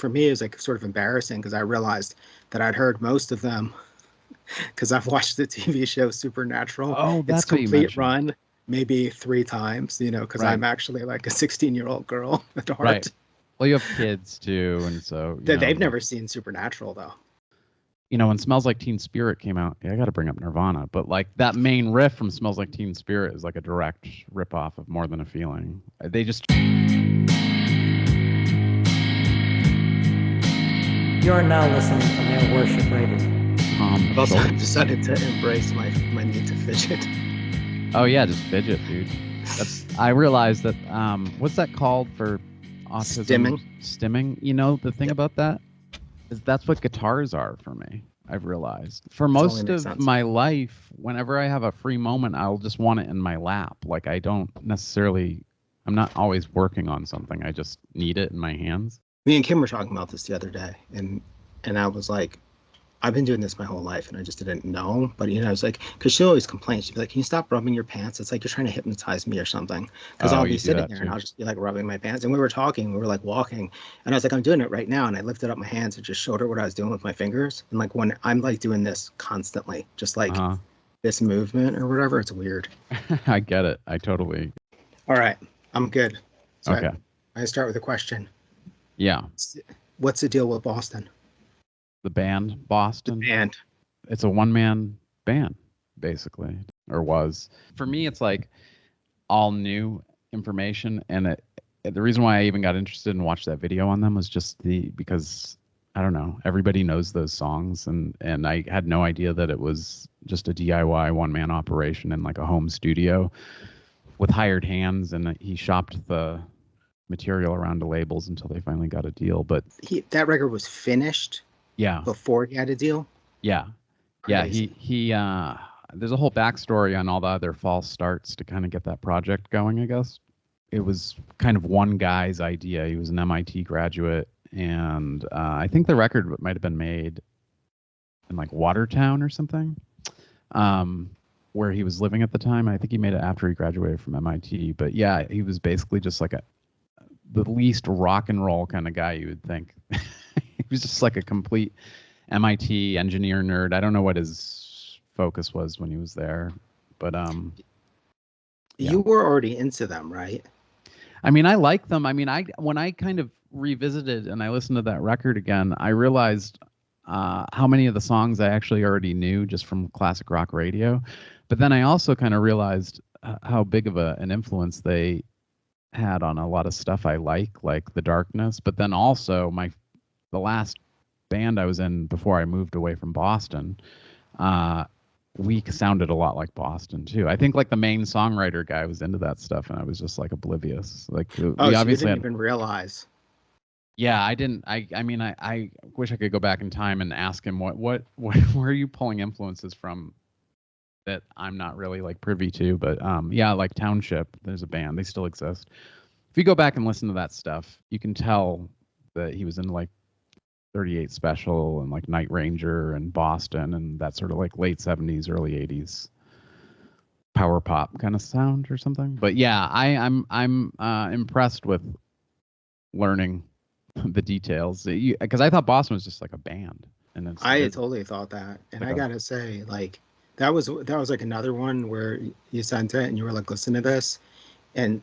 for me, it was like sort of embarrassing because I realized that I'd heard most of them because I've watched the TV show Supernatural. Oh, Its that's what you complete mentioned. run maybe 3 times, because Right. I'm actually like a 16-year-old girl at Right. heart. Well, you have kids too, and so They've never seen Supernatural though. when Smells Like Teen Spirit came out, yeah, I got to bring up Nirvana, but like that main riff from Smells Like Teen Spirit is like a direct ripoff of More Than a Feeling. They just You are now listening to Male Worship Radio. I've also decided to embrace my need to fidget. Oh yeah, just fidget, dude. I realized that what's that called for autism? Stimming. You know the thing about that is that's what guitars are for me. I've realized for most of my life, whenever I have a free moment, I'll just want it in my lap. Like I'm not always working on something. I just need it in my hands. Me and Kim were talking about this the other day, and I was like, I've been doing this my whole life, and I just didn't know. But I was like, because she always complains. She'd be like, "Can you stop rubbing your pants? It's like you're trying to hypnotize me or something." Because I'll be sitting there and I'll just be like rubbing my pants. And we were talking, we were like walking, and I was like, "I'm doing it right now." And I lifted up my hands and just showed her what I was doing with my fingers. And like when I'm like doing this constantly, just like this movement or whatever, it's weird. I get it. I totally. All right, I'm good. So okay. I start with a question. Yeah. What's the deal with Boston? The band Boston? The band. It's a one-man band, basically, or was. For me, it's like all new information, and the reason why I even got interested and watched that video on them was just because I don't know, everybody knows those songs, and I had no idea that it was just a DIY one-man operation in like a home studio with hired hands, and he shopped the material around to labels until they finally got a deal. But that record was finished. Yeah. Before he had a deal? Yeah. Crazy. Yeah, there's a whole backstory on all the other false starts to kind of get that project going, I guess. It was kind of one guy's idea. He was an MIT graduate, and I think the record might have been made in like Watertown or something, where he was living at the time. I think he made it after he graduated from MIT. But yeah, he was basically just like the least rock and roll kind of guy you would think. He was just like a complete MIT engineer nerd. I don't know what his focus was when he was there, but you were already into them, right? I mean, I like them. I mean, when I kind of revisited and I listened to that record again, I realized how many of the songs I actually already knew just from classic rock radio. But then I also kind of realized how big of an influence they had on a lot of stuff I like The Darkness. But then also the last band I was in before I moved away from Boston, we sounded a lot like Boston too. I think like the main songwriter guy was into that stuff, and I was just like oblivious. Like we obviously didn't even realize. Yeah, I didn't. I mean, I wish I could go back in time and ask him what where are you pulling influences from that I'm not really like privy to. But yeah, like Township, there's a band, they still exist. If you go back and listen to that stuff, you can tell that he was in like 38 Special and like Night Ranger and Boston and that sort of like late 70s, early 80s power pop kind of sound or something. But yeah, I'm impressed with learning the details because I thought Boston was just like a band, and I totally thought that, and I gotta say, like that was like another one where you sent it and you were like, listen to this, and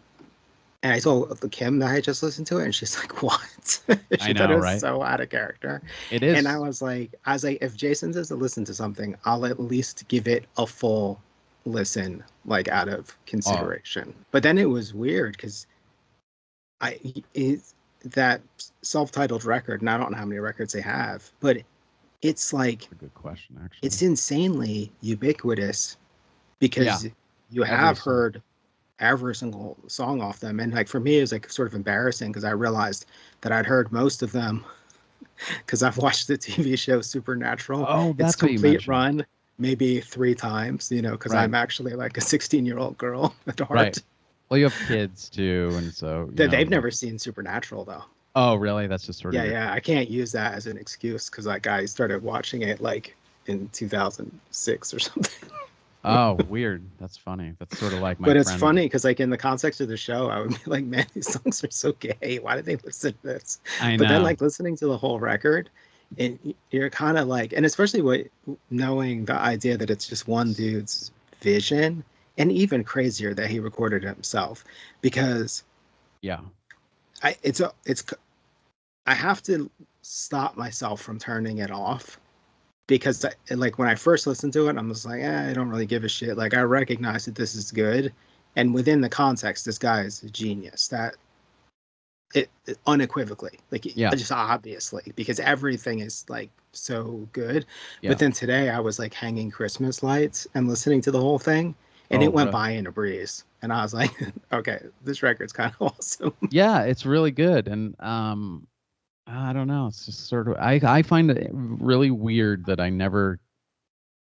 I told Kim that I just listened to it, and she's like, "What?" I know, right? So out of character. It is. And I was like, if Jason says to listen to something, I'll at least give it a full listen, like out of consideration. But then it was weird because that self-titled record, and I don't know how many records they have, but it's like that's a good question, actually. It's insanely ubiquitous because you have heard every single song off them, and like for me it was like sort of embarrassing because I realized that I'd heard most of them because I've watched the TV show Supernatural. Oh, that's its complete run maybe 3 times, because I'm actually like a 16-year-old girl at heart. Right. Well, you have kids too, and so they've never seen Supernatural though. Oh, really? That's just sort of I can't use that as an excuse because like I started watching it like in 2006 or something. Oh, weird. That's funny. That's sort of like my But it's friend. funny because, like, in the context of the show, I would be like, man, these songs are so gay. Why did they listen to this? I But then, know. like, listening to the whole record, and you're kind of like, and especially knowing the idea that it's just one dude's vision, and even crazier that he recorded it himself, because Yeah. I have to stop myself from turning it off because like when I first listened to it, I'm just like, I don't really give a shit. Like I recognize that this is good, and within the context, this guy is a genius. That it unequivocally, like Yeah. just obviously, because everything is like so good. Yeah. But then today, I was like hanging Christmas lights and listening to the whole thing, and Oh, it went really? by in a breeze. And I was like, okay, this record's kind of awesome. Yeah, it's really good. And I don't know. It's just sort of I find it really weird that I'm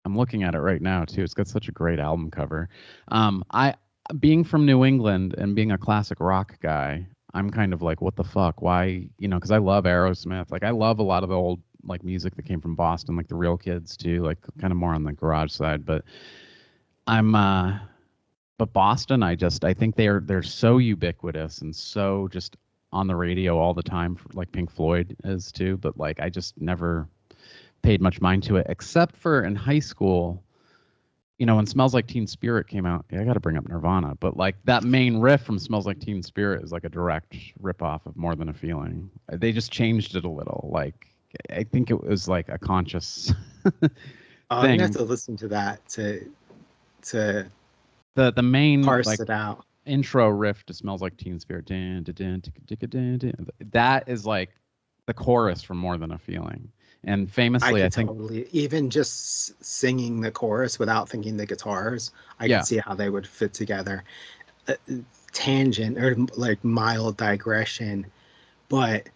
looking at it right now too. It's got such a great album cover. I being from New England and being a classic rock guy, I'm kind of like, what the fuck? Why, because I love Aerosmith. Like I love a lot of the old like music that came from Boston, like the Real Kids too, like kind of more on the garage side. But I'm but Boston, I think they're so ubiquitous and so just on the radio all the time, like Pink Floyd is too. But like I just never paid much mind to it, except for in high school. When Smells Like Teen Spirit came out, I got to bring up Nirvana, but like that main riff from Smells Like Teen Spirit is like a direct ripoff of More Than a Feeling. They just changed it a little. Like I think it was like a conscious I'm thing. gonna have to listen to that to the main parse like it out. intro riff to Smells Like Teen Spirit. That is like the chorus from More Than a Feeling. And famously, I think totally, even just singing the chorus without thinking the guitars, I Yeah. could see how they would fit together. Tangent or like mild digression, but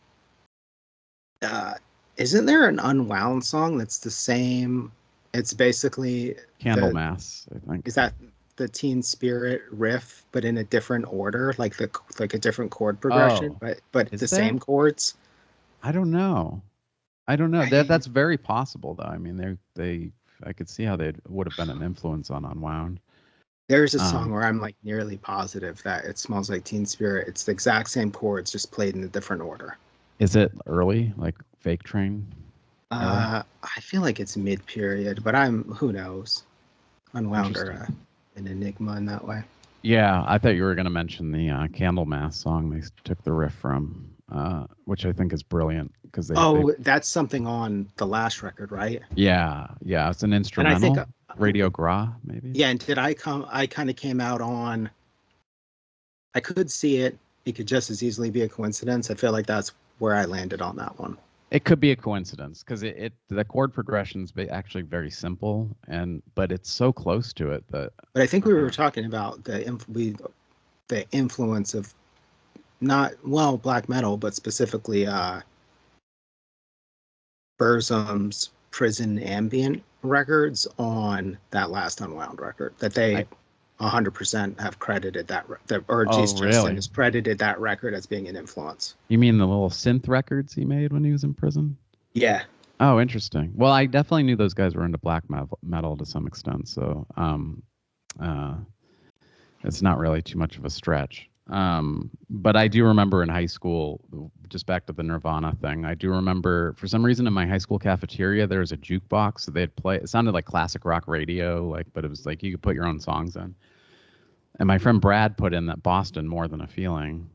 isn't there an Unwound song that's the same? It's basically Candlemass, I think. Is that the Teen Spirit riff, but in a different order, like a different chord progression, but Is the there? same chords? I don't know. That's very possible, though. I mean, I could see how they would have been an influence on Unwound. There's a song where I'm like nearly positive that it Smells Like Teen Spirit. It's the exact same chords, just played in a different order. Is it early, like Fake Train? I feel like it's mid-period, but who knows? Unwound are an enigma in that way. Yeah, I thought you were going to mention the Candlemass song they took the riff from, which I think is brilliant because that's something on the last record, right? Yeah, it's an instrumental. And I think Radio Gras, maybe. Yeah, and I kind of came out on. I could see it. It could just as easily be a coincidence. I feel like that's where I landed on that one. It could be a coincidence because the chord progression's actually very simple, but it's so close to it that. But I think we were talking about the influence of black metal, but specifically Burzum's Prison Ambient records on that last Unwound record that they 100% have credited really? has credited that record as being an influence. You mean the little synth records he made when he was in prison? Yeah. Oh, interesting. Well, I definitely knew those guys were into black metal to some extent, so it's not really too much of a stretch. But I do remember in high school, just back to the Nirvana thing, I do remember for some reason in my high school cafeteria, there was a jukebox that they'd play. It sounded like classic rock radio, but it was like you could put your own songs in. And my friend Brad put in that Boston More Than a Feeling.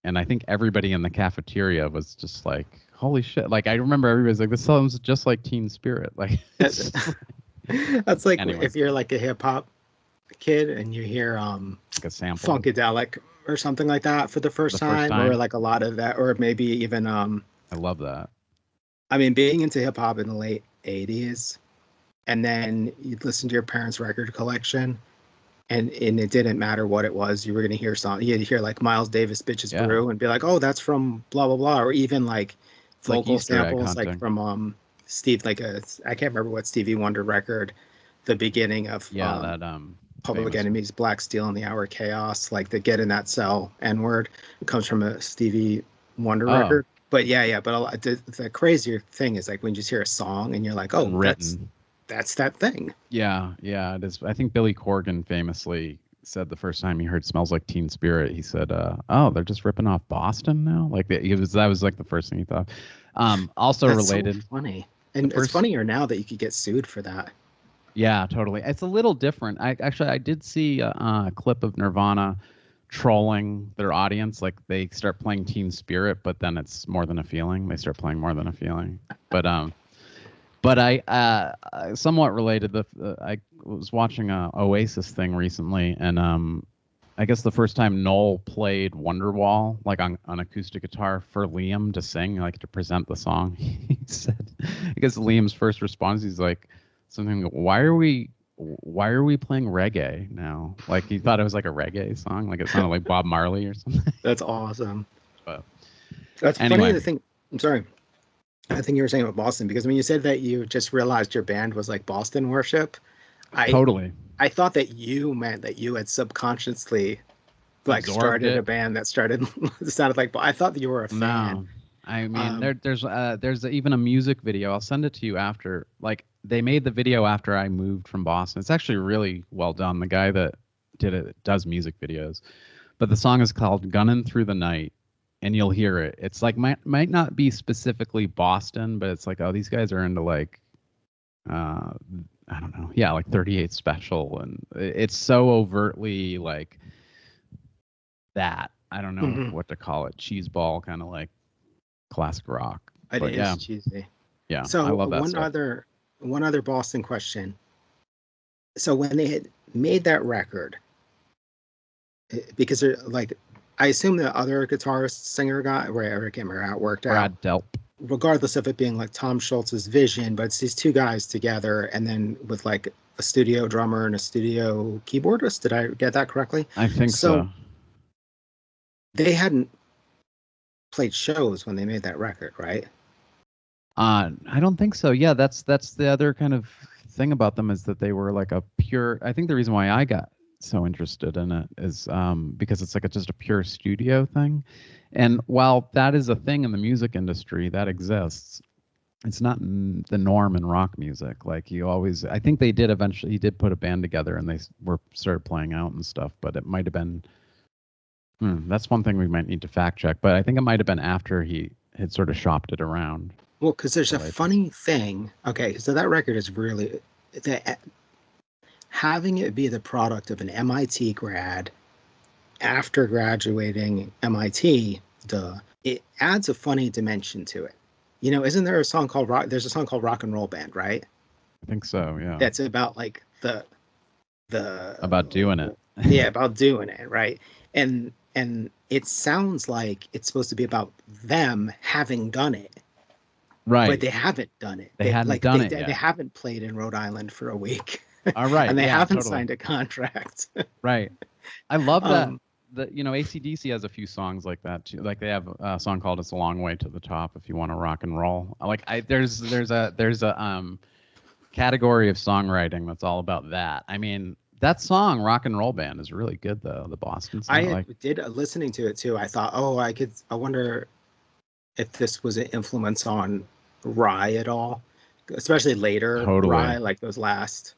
And I think everybody in the cafeteria was just like, holy shit. Like, I remember everybody's like, this sounds just like Teen Spirit. Like, that's like anyway. If you're like a hip hop kid and you hear like a sample Funkadelic or something like that for the first time, or like a lot of that, or maybe even I love that. I mean, being into hip hop in the late 80s, and then you'd listen to your parents' record collection, and it didn't matter what it was, you were gonna hear you'd hear like Miles Davis Bitches Brew and be like, oh, that's from blah blah blah, or even like vocal samples like from Steve, I can't remember what Stevie Wonder record, the beginning of Public Enemy's Black Steel and the Hour of Chaos, like the Get in That Cell N-word comes from a Stevie Wonder record. But but the crazier thing is like when you just hear a song and you're like, oh, that's that thing. Yeah, it is. I think Billy Corgan famously said the first time he heard "Smells Like Teen Spirit," he said, "Oh, they're just ripping off Boston now." Like that was like the first thing he thought. Also That's related, so funny, and it's funnier now that you could get sued for that. Yeah, totally. It's a little different. I did see a clip of Nirvana trolling their audience. Like they start playing Teen Spirit, but then it's More Than a Feeling. They start playing More Than a Feeling. But I somewhat related. I was watching a Oasis thing recently, and I guess the first time Noel played Wonderwall like on acoustic guitar for Liam to sing, like to present the song, he said, I guess Liam's first response, he's like something, why are we playing reggae now? Like he thought it was like a reggae song, like it sounded like Bob Marley or something. That's awesome. But that's anyway. funny to think. I'm sorry. I think you were saying about Boston, because when you said that you just realized your band was like Boston worship, Totally. I thought that you meant that you had subconsciously like started a band that sounded like. I thought that you were a fan. No, I mean there's even a music video. I'll send it to you after. Like they made the video after I moved from Boston. It's actually really well done. The guy that did it does music videos, but the song is called "Gunnin' Through the Night." And you'll hear it. It's like might not be specifically Boston, but it's like, oh, these guys are into like, I don't know, yeah, like 38 Special, and it's so overtly like that. I don't know what to call it, cheeseball kind of like classic rock. It is cheesy. Yeah, so I love that one stuff. one other Boston question. So when they had made that record, because they're like, I assume the other guitarist, singer guy, where I can't remember how it worked out. Brad Delp. Regardless of it being like Tom Schultz's vision, but it's these two guys together, and then with like a studio drummer and a studio keyboardist. Did I get that correctly? I think so. They hadn't played shows when they made that record, right? I don't think so. Yeah, that's the other kind of thing about them, is that they were like a pure. I think the reason why I got so interested in it is because it's like just a pure studio thing, and while that is a thing in the music industry that exists, it's not the norm in rock music. Like I think they did eventually, he did put a band together and they started playing out and stuff, but it might have been that's one thing we might need to fact check, but I think it might have been after he had sort of shopped it around. Well, because there's a funny thing. Okay, so that record is really having it be the product of an MIT grad after graduating MIT, it adds a funny dimension to it. You know, isn't there a song called there's a song called Rock and Roll Band, right? I think so, yeah. That's about like the about doing it. Yeah, about doing it, right? And it sounds like it's supposed to be about them having done it. Right. But they haven't done it. They haven't done it yet. They haven't played in Rhode Island for a week. All right. And they haven't signed a contract. Right. I love that. AC/DC has a few songs like that too. Like they have a song called "It's a Long Way to the Top" if you want to rock and roll. There's a category of songwriting that's all about that. I mean, that song "Rock and Roll Band" is really good though. The Boston song. I did listening to it too. I thought, I wonder if this was an influence on Rye at all, especially later. Totally. Rye, like those last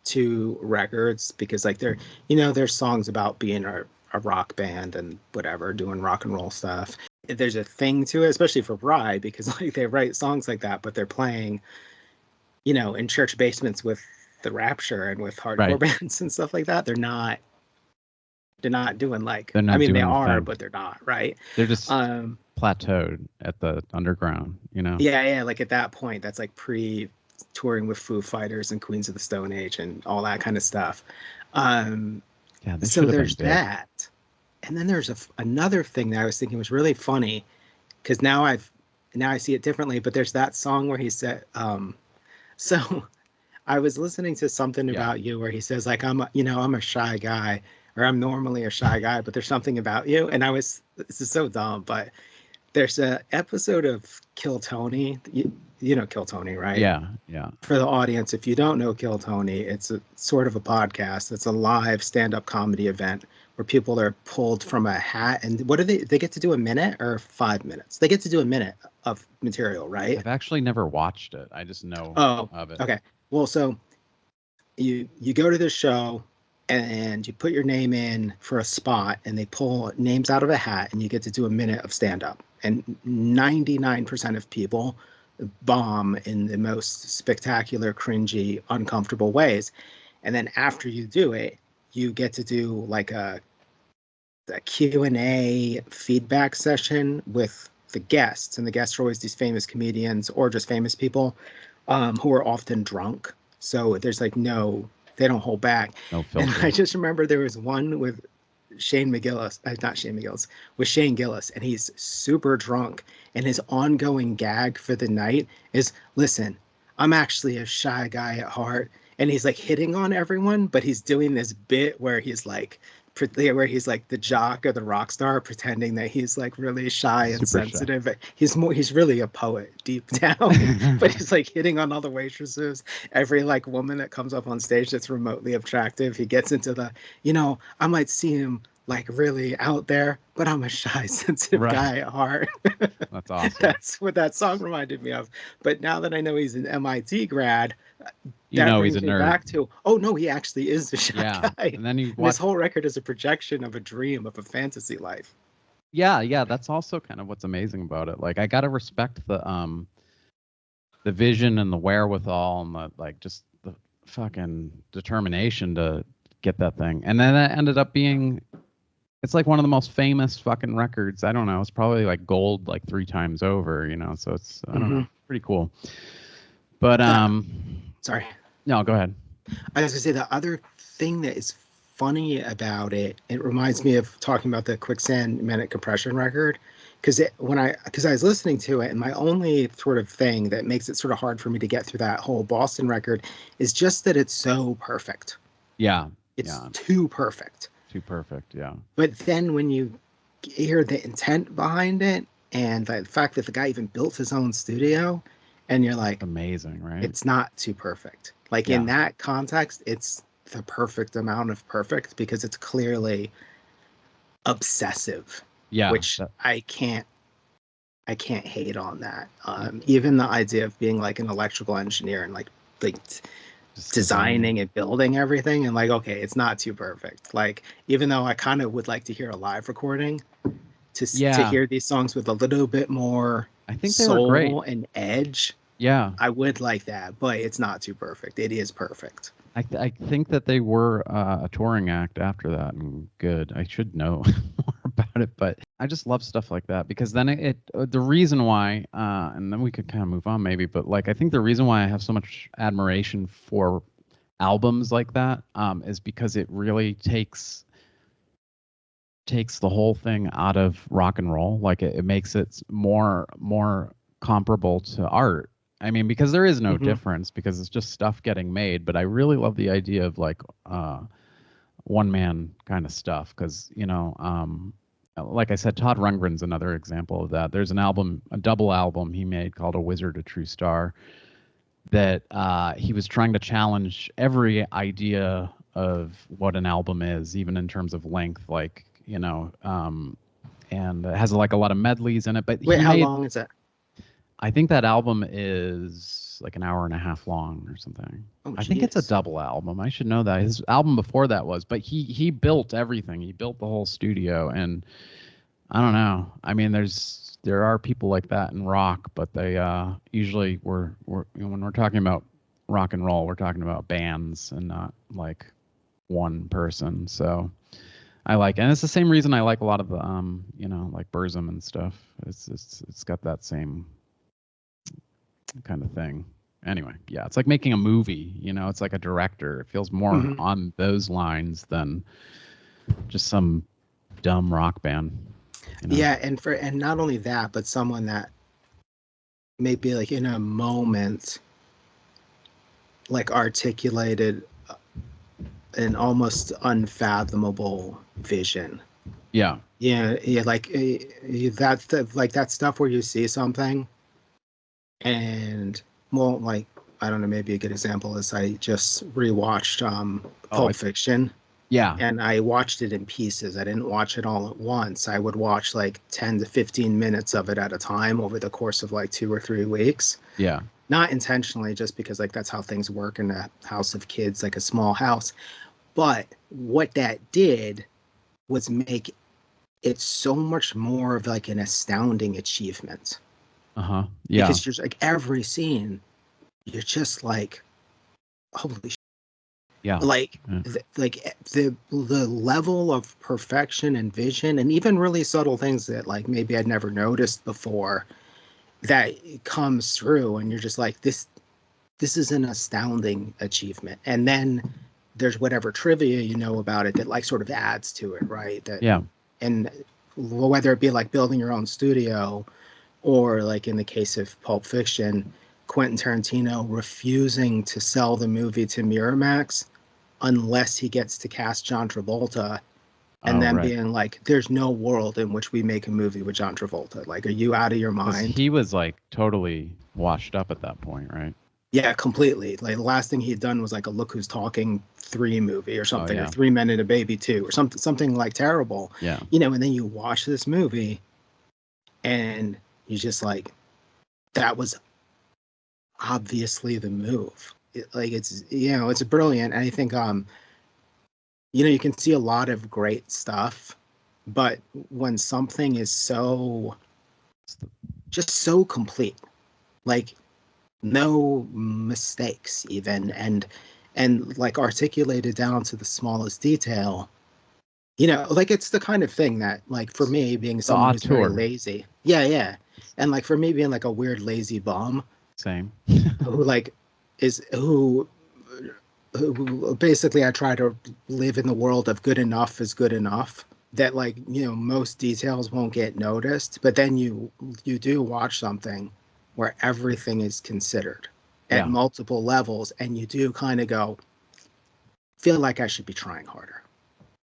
two records, because like there's songs about being a rock band and whatever, doing rock and roll stuff. There's a thing to it, especially for Rye, because like they write songs like that, but they're playing, in church basements with the Rapture and with hardcore bands and stuff like that. They're not doing like, they're not, I mean, they doing are, but they're not, right? They're just plateaued at the underground, Yeah, like at that point, that's like touring with Foo Fighters and Queens of the Stone Age and all that kind of stuff. So there's that, and then there's another thing that I was thinking was really funny, because now I see it differently. But there's that song where he said, so I was listening to something about you where he says like, I'm a shy guy, or I'm normally a shy guy, but there's something about you, and this is so dumb, but there's an episode of Kill Tony. You know Kill Tony, right? Yeah. For the audience, if you don't know Kill Tony, it's a sort of a podcast. It's a live stand-up comedy event where people are pulled from a hat. And what do they get to do, a minute or 5 minutes? They get to do a minute of material, right? I've actually never watched it. I just know of it. Okay. Well, so you go to the show and you put your name in for a spot and they pull names out of a hat and you get to do a minute of stand up. And 99% of people bomb in the most spectacular, cringy, uncomfortable ways. And then after you do it, you get to do like a Q&A feedback session with the guests. And the guests are always these famous comedians or just famous people who are often drunk. So there's like they don't hold back. No And filter. I just remember there was one with Shane McGillis, not Shane McGillis, with Shane Gillis, and he's super drunk. And his ongoing gag for the night is, listen, I'm actually a shy guy at heart. And he's like hitting on everyone, but he's doing this bit where he's like the jock or the rock star pretending that he's like really shy and Super sensitive. Shy. He's really a poet deep down, but he's like hitting on all the waitresses. Every like woman that comes up on stage that's remotely attractive, he gets into the, I might see him like really out there, but I'm a shy, sensitive guy at heart. That's awesome. That's what that song reminded me of. But now that I know he's an MIT grad, he's a nerd. Back to, oh no, he actually is the shy guy. And then this whole record is a projection of a dream, of a fantasy life. Yeah, that's also kind of what's amazing about it. Like I gotta respect the vision and the wherewithal and the like, just the fucking determination to get that thing. And then that ended up being, it's like one of the most famous fucking records. I don't know. It's probably like gold like 3 times over, so it's, I don't know, pretty cool. But, sorry. No, go ahead. I was gonna say the other thing that is funny about it reminds me of talking about the Quicksand Manic Compression record. Because I was listening to it, and my only sort of thing that makes it sort of hard for me to get through that whole Boston record is just that it's so perfect. Yeah. It's too perfect. Too perfect, yeah. But then when you hear the intent behind it and the fact that the guy even built his own studio, and you're like, amazing, right? It's not too perfect. Like in that context, it's the perfect amount of perfect because it's clearly obsessive. Yeah. Which I can't hate on that. Even the idea of being like an electrical engineer and like designing and building everything, and like, okay, it's not too perfect. Like, even though I kind of would like to hear a live recording to hear these songs with a little bit more, I think they soul were great. And edge. Yeah, I would like that, but it's not too perfect. It is perfect. I think that they were a touring act after that, and good. I should know more about it, but I just love stuff like that because then the reason why, and then we could kind of move on maybe, but like I think the reason why I have so much admiration for albums like that is because it really takes the whole thing out of rock and roll. Like it makes it more comparable to art. I mean, because there is no difference because it's just stuff getting made. But I really love the idea of like one man kind of stuff because, like I said, Todd Rundgren's another example of that. There's a double album he made called A Wizard, a True Star that he was trying to challenge every idea of what an album is, even in terms of length, like, and it has like a lot of medleys in it. But wait, how long is that? I think that album is like an hour and a half long or something. I think it's a double album. I should know that. His album before that was, but he built everything. He built the whole studio, and I don't know. I mean, there are people like that in rock, but they usually when we're talking about rock and roll, we're talking about bands and not like one person. So I like, and it's the same reason I like a lot of the like Burzum and stuff. It's got that same kind of thing. Anyway, yeah, it's like making a movie. It's like a director. It feels more on those lines than just some dumb rock band. Yeah, and not only that, but someone that maybe like in a moment, like articulated an almost unfathomable vision. Yeah. Like that stuff where you see something, and well, like I don't know, maybe a good example is I just rewatched Pulp Fiction. Yeah. And I watched it in pieces. I didn't watch it all at once. I would watch like 10 to 15 minutes of it at a time over the course of like 2 or 3 weeks. Yeah. not intentionally, just because like that's how things work in a house of kids, like a small house. But what that did was make it so much more of like an astounding achievement. Yeah. Because you're like every scene, you're just like, holy shit. Yeah. Like the level of perfection and vision, and even really subtle things that like maybe I'd never noticed before, that comes through, and you're just like, this is an astounding achievement. And then there's whatever trivia you know about it that like sort of adds to it, right? That Yeah. And whether it be like building your own studio, or like in the case of Pulp Fiction, Quentin Tarantino refusing to sell the movie to Miramax unless he gets to cast John Travolta, and then Right. being like, there's no world in which we make a movie with John Travolta. Like, are you out of your mind? He was like totally washed up at that point, right? Yeah, completely. Like the last thing he had done was like a Look Who's Talking 3 movie or something, or 3 Men and a Baby 2, or something like terrible. Yeah. And then you watch this movie and you just like, that was obviously the move. It's brilliant. And I think you can see a lot of great stuff, but when something is just so complete, like no mistakes even, and like articulated down to the smallest detail, like it's the kind of thing that, like, for me, being someone who's very lazy, and like for me being like a weird lazy bum, same, who like who basically I try to live in the world of good enough is good enough, that like most details won't get noticed, but then you do watch something where everything is considered at multiple levels, and you do kind of feel like I should be trying harder.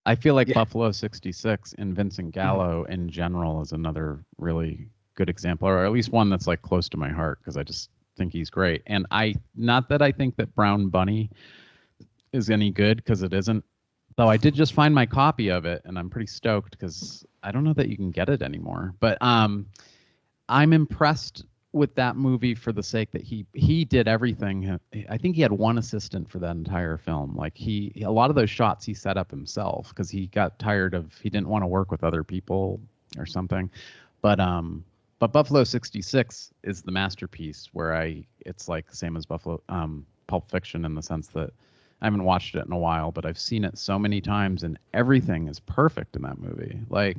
I feel like Buffalo 66 and Vincent Gallo in general is another really good example, or at least one that's like close to my heart, because I just think he's great. And not that I think that Brown Bunny is any good, because it isn't, though I did just find my copy of it and I'm pretty stoked, because I don't know that you can get it anymore. But I'm impressed with that movie for the sake that he did everything. I think he had one assistant for that entire film. Like a lot of those shots he set up himself, because he got tired he didn't want to work with other people or something. But Buffalo 66 is the masterpiece, where it's like the same as Pulp Fiction, in the sense that I haven't watched it in a while, but I've seen it so many times, and everything is perfect in that movie. Like,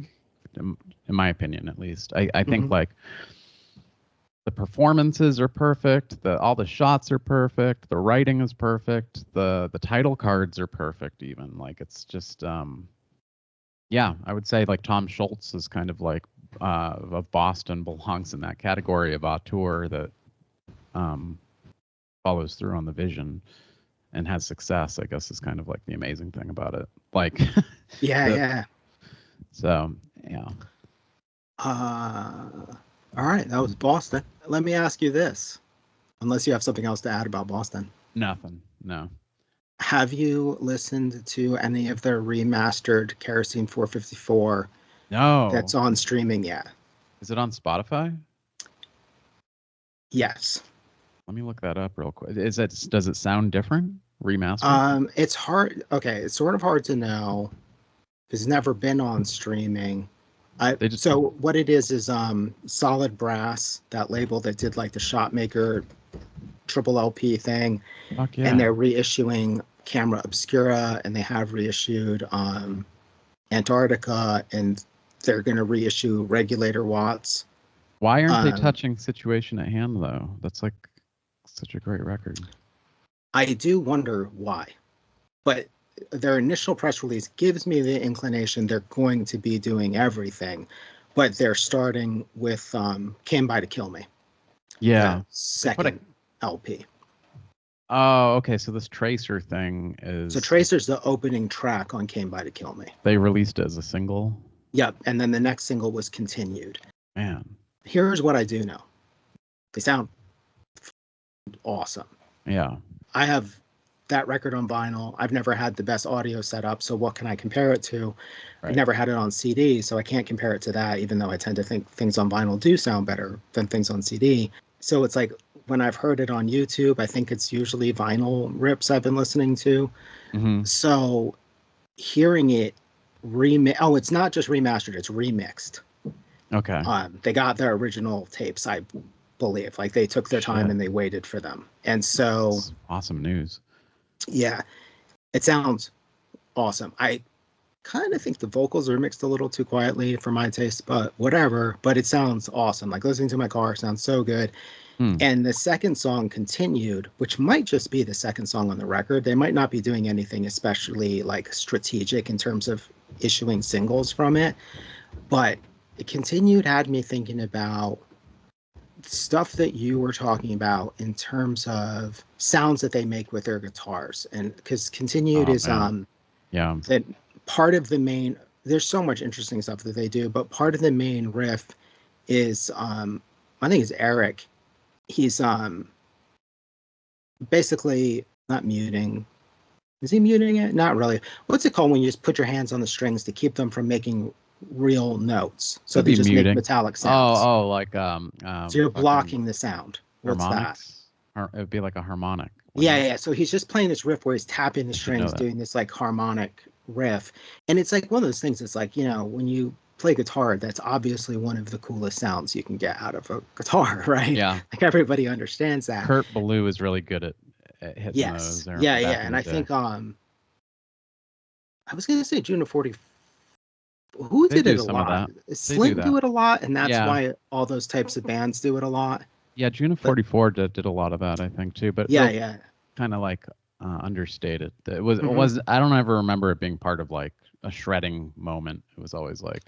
in my opinion, at least, I think like the performances are perfect, all the shots are perfect, the writing is perfect, the title cards are perfect, even. Like, it's just I would say like Tom Schultz is kind of like of Boston belongs in that category of auteur that follows through on the vision and has success, I guess, is kind of like the amazing thing about it. Like, So, yeah. All right, that was Boston. Let me ask you this, unless you have something else to add about Boston. Nothing. No. Have you listened to any of their remastered Kerosene 454? No. That's on streaming yet? Is it on Spotify? Yes. Let me look that up real quick. Does it sound different? Remastered? It's hard. Okay, it's sort of hard to know. It's never been on streaming. So what it is Solid Brass, that label that did like the Shotmaker triple LP thing. Fuck yeah. And they're reissuing Camera Obscura, and they have reissued Antarctica, and they're going to reissue Regulator Watts. Why aren't they touching Situation at Hand, though? That's like such a great record. I do wonder why, but their initial press release gives me the inclination they're going to be doing everything, but they're starting with Came By to Kill Me. Yeah. Second LP. Oh, okay. So this Tracer thing is... So Tracer's the opening track on Came By to Kill Me. They released it as a single? Yep, and then the next single was Continued. Man. Here's what I do know. They sound awesome. Yeah. I have that record on vinyl. I've never had the best audio setup, so what can I compare it to? Right. I've never had it on CD, so I can't compare it to that, even though I tend to think things on vinyl do sound better than things on CD. so it's like when I've heard it on YouTube, I think it's usually vinyl rips I've been listening to. Hmm. So hearing it it's not just remastered, it's remixed. Okay. They got their original tapes, I believe. Like they took their time Shit. and they waited for them. And so, That's awesome news. yeah, it sounds awesome. I kind of think the vocals are mixed a little too quietly for my taste, but whatever. But it sounds awesome. Like listening to my car sounds so good. Hmm. And the second song continued, which might just be the second song on the record. They might not be doing anything especially like strategic in terms of issuing singles from it, but it continued, had me thinking about stuff that you were talking about in terms of sounds that they make with their guitars. And because continued Oh, is man. Yeah. that part of the main, there's so much interesting stuff that they do, but part of the main riff is I think it's Eric. He's basically not muting. Is he muting it? Not really. What's it called when you just put your hands on the strings to keep them from making real notes? So That'd they be just muting. make metallic sounds. Like So you're fucking blocking the sound. What's that? harmonics. It would be like a harmonic. Yeah, wouldn't it? yeah. So he's just playing this riff where he's tapping the I should know strings, that. doing this like harmonic riff. And it's like one of those things. It's like, when you play guitar, that's obviously one of the coolest sounds you can get out of a guitar, right? Yeah. Like everybody understands that. Kurt Ballou is really good at hitting Yes. those. There Yeah, back yeah. in And the I day. think I was gonna say June of 40. Who They did do it a some of lot? that. Slim do do that. it a lot, and that's Yeah. why all those types of bands do it a lot. Yeah, June of But 44 did a lot of that, I think, too. But yeah, real yeah. kind of like understated. It was Mhm. I don't ever remember it being part of like a shredding moment. It was always like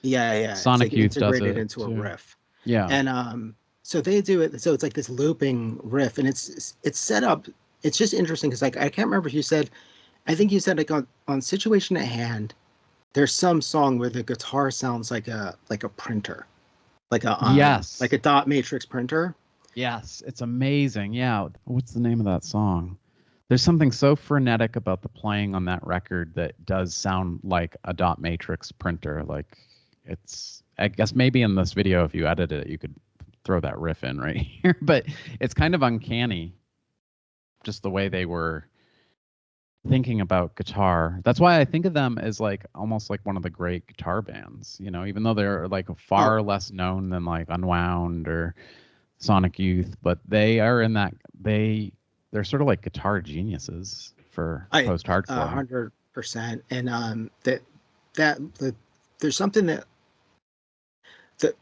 Yeah, yeah. It's Sonic like Youth does integrated it into a too. riff. Yeah. And so they do it. So it's like this looping riff, and it's set up. It's just interesting because like I can't remember if you said. I think you said like on Situation at Hand, there's some song where the guitar sounds like a printer, like Yes. a dot matrix printer. Yes, it's amazing. Yeah. What's the name of that song? There's something so frenetic about the playing on that record that does sound like a dot matrix printer. Like I guess maybe in this video, if you edited it, you could throw that riff in right here, but it's kind of uncanny just the way they were thinking about guitar. That's why I think of them as like almost like one of the great guitar bands, even though they're like far less known than like Unwound or Sonic Youth, but they are in that they're sort of like guitar geniuses for post-hardcore. 100%. And there's something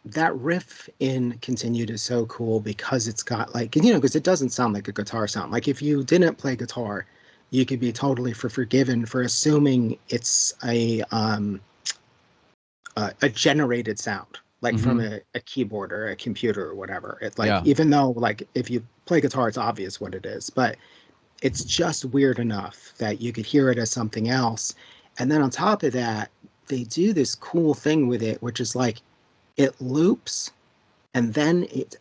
that riff in Continued is so cool because it's got like, because it doesn't sound like a guitar sound. Like if you didn't play guitar, you could be totally forgiven for assuming it's a generated sound, like from a keyboard or a computer or whatever. It's like, even though like if you play guitar, it's obvious what it is, but it's just weird enough that you could hear it as something else. And then on top of that, they do this cool thing with it, which is like it loops and then it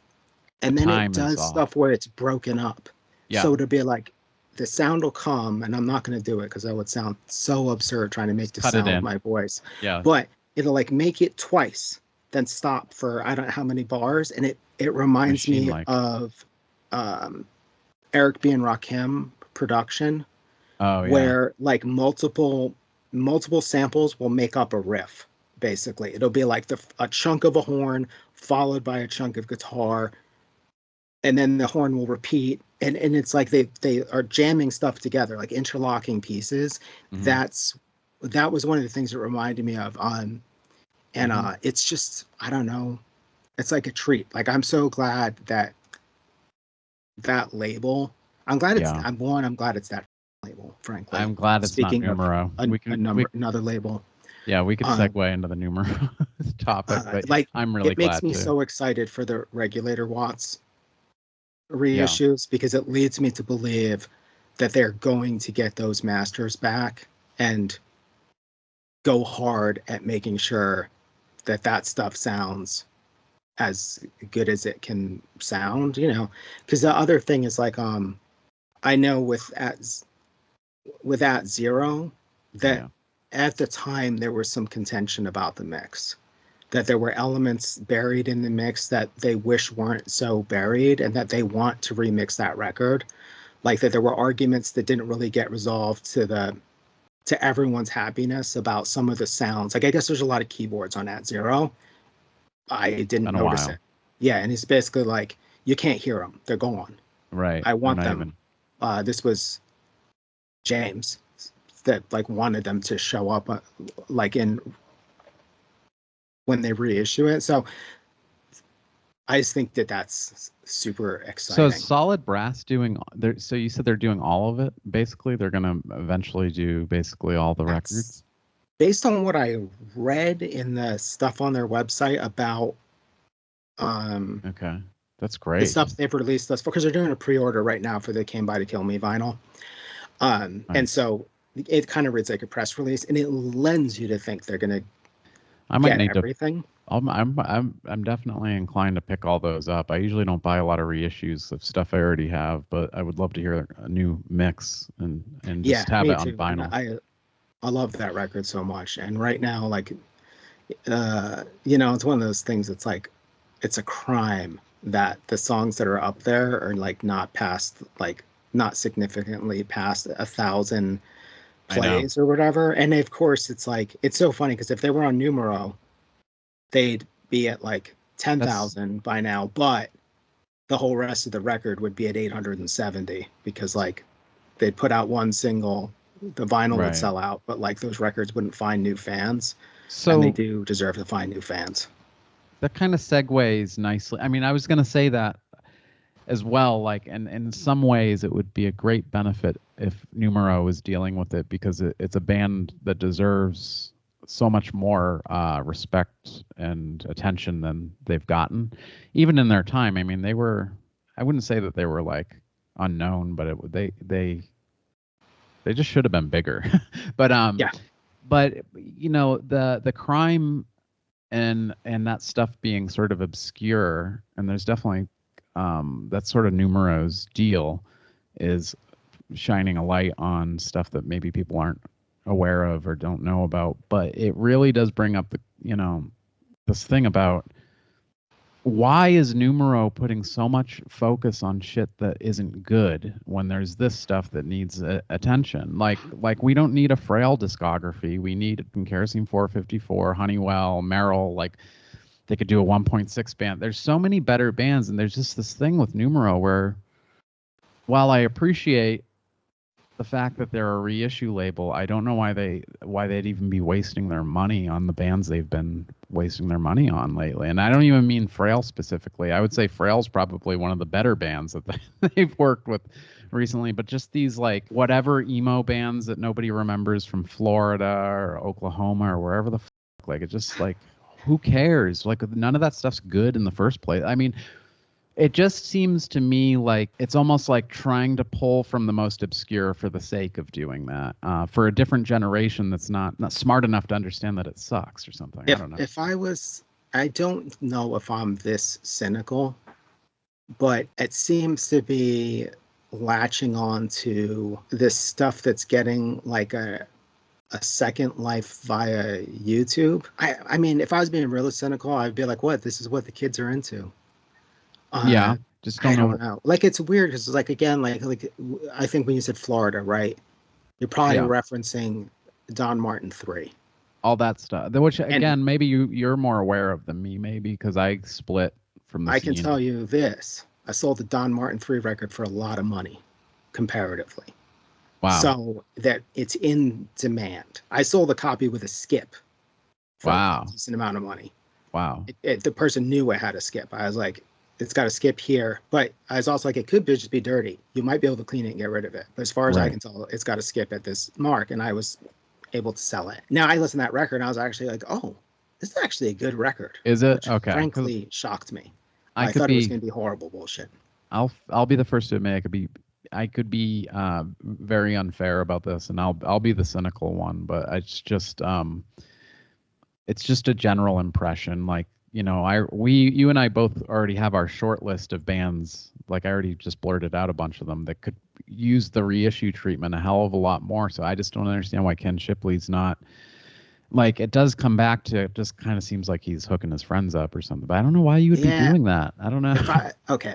does stuff where it's broken up. Yeah. So to be like, the sound will come, and I'm not going to do it because that would sound so absurd trying to make the sound of my voice. Yeah. But it'll like make it twice, then stop for I don't know how many bars, and it reminds me of Eric B. and Rakim production. Oh yeah. Where like multiple samples will make up a riff. Basically, it'll be like a chunk of a horn followed by a chunk of guitar, and then the horn will repeat. And it's like they are jamming stuff together, like interlocking pieces. That was one of the things it reminded me of. It's just, I don't know, it's like a treat. Like I'm so glad that label. I'm glad it's I'm glad it's that label. Frankly, I'm glad it's not Numero. Another label. Yeah, we could segue into the Numero topic, but like I'm really glad. It makes me so excited for the Regulator Watts reissues because it leads me to believe that they're going to get those masters back and go hard at making sure that stuff sounds as good as it can sound, because the other thing is like I know with At Zero that at the time there was some contention about the mix, that there were elements buried in the mix that they wish weren't so buried, and that they want to remix that record. Like that there were arguments that didn't really get resolved to everyone's happiness about some of the sounds. Like I guess there's a lot of keyboards on At Zero. I didn't notice it. Yeah, and it's basically like you can't hear them; they're gone. Right. I want them. This was James that like wanted them to show up like in when they reissue it. So I just think that that's super exciting. So Solid Brass doing so you said they're doing all of it basically? They're going to eventually do basically all the records? Based on what I read in the stuff on their website about okay. That's great. The stuff they've released thus far, because they're doing a pre-order right now for the Came By to Kill Me vinyl. Nice. And so it kind of reads like a press release, and it lends you to think they're going to get everything. I'm definitely inclined to pick all those up. I usually don't buy a lot of reissues of stuff I already have, but I would love to hear a new mix and just have it on vinyl. I love that record so much. And right now, like, it's one of those things that's like, it's a crime that the songs that are up there are like not significantly past 1,000 plays or whatever. And of course, it's like, it's so funny because if they were on Numero, they'd be at like 10,000 by now, but the whole rest of the record would be at 870 because like they'd put out one single, the vinyl would sell out, but like those records wouldn't find new fans. So, and they do deserve to find new fans. That kind of segues nicely. I mean, I was going to say that as well, like, and in some ways it would be a great benefit if Numero was dealing with it, because it's a band that deserves so much more respect and attention than they've gotten, even in their time. I mean, I wouldn't say that they were like unknown, but they just should have been bigger. But the crime and that stuff being sort of obscure, and there's definitely that sort of Numero's deal is shining a light on stuff that maybe people aren't aware of or don't know about. But it really does bring up this thing about why is Numero putting so much focus on shit that isn't good when there's this stuff that needs attention? Like we don't need a Frail discography. We need Kerosene 454, Honeywell, Merrill. Like they could do a 1.6 band. There's so many better bands, and there's just this thing with Numero where, while I appreciate the fact that they're a reissue label, I don't know why they'd even be wasting their money on the bands they've been wasting their money on lately. And I don't even mean Frail specifically. I would say Frail's probably one of the better bands that they've worked with recently, but just these like whatever emo bands that nobody remembers from Florida or Oklahoma or wherever the fuck, like, it's just like, who cares? Like, none of that stuff's good in the first place. I mean, it just seems to me like it's almost like trying to pull from the most obscure for the sake of doing that, for a different generation that's not smart enough to understand that it sucks or something. I don't know. I don't know if I'm this cynical, but it seems to be latching on to this stuff that's getting like a second life via YouTube. I mean, if I was being really cynical, I'd be like, what? This is what the kids are into. Just don't know. Like, it's weird because, like, again, like I think when you said Florida, right? You're probably referencing Don Martin 3. All that stuff. Which, again, maybe you're more aware of than me, maybe, because I split from the scene. I can tell you this. I sold the Don Martin 3 record for a lot of money, comparatively. Wow. So that it's in demand. I sold a copy with a skip for a decent amount of money. Wow. The person knew I had a skip. I was like, it's got a skip here, but I was also like, it could just be dirty. You might be able to clean it and get rid of it. But as far as I can tell, it's got a skip at this mark, and I was able to sell it. Now I listened to that record, and I was actually like, oh, this is actually a good record. Is it? Which okay. Frankly, shocked me. I thought it was going to be horrible bullshit. I'll be the first to admit I could be very unfair about this, and I'll be the cynical one, but it's just a general impression. Like, you and I both already have our short list of bands. Like, I already just blurted out a bunch of them that could use the reissue treatment a hell of a lot more. So I just don't understand why Ken Shipley's not Like it does come back to, it just kind of seems like he's hooking his friends up or something. But I don't know why you would be Yeah. doing that. I don't know. Okay,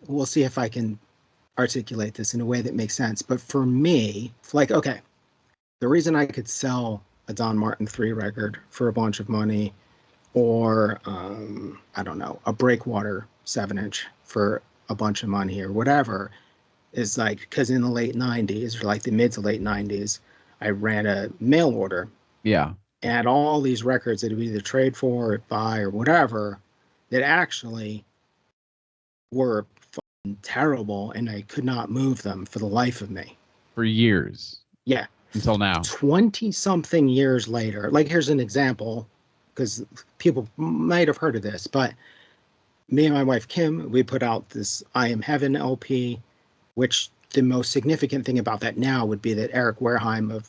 we'll see if I can articulate this in a way that makes sense. But for me, like, okay, the reason I could sell a Don Martin 3 record for a bunch of money, or I don't know, a Breakwater 7-inch for a bunch of money or whatever, is like because in the late 90s, or like the mid to late 90s, I ran a mail order Yeah. and had all these records that would either trade for or buy or whatever that actually were terrible, and I could not move them for the life of me. For years. Yeah. Until now. 20 something years later, like here's an example, because people might have heard of this, but me and my wife Kim, we put out this I Am Heaven LP, which the most significant thing about that now would be that Eric Wareheim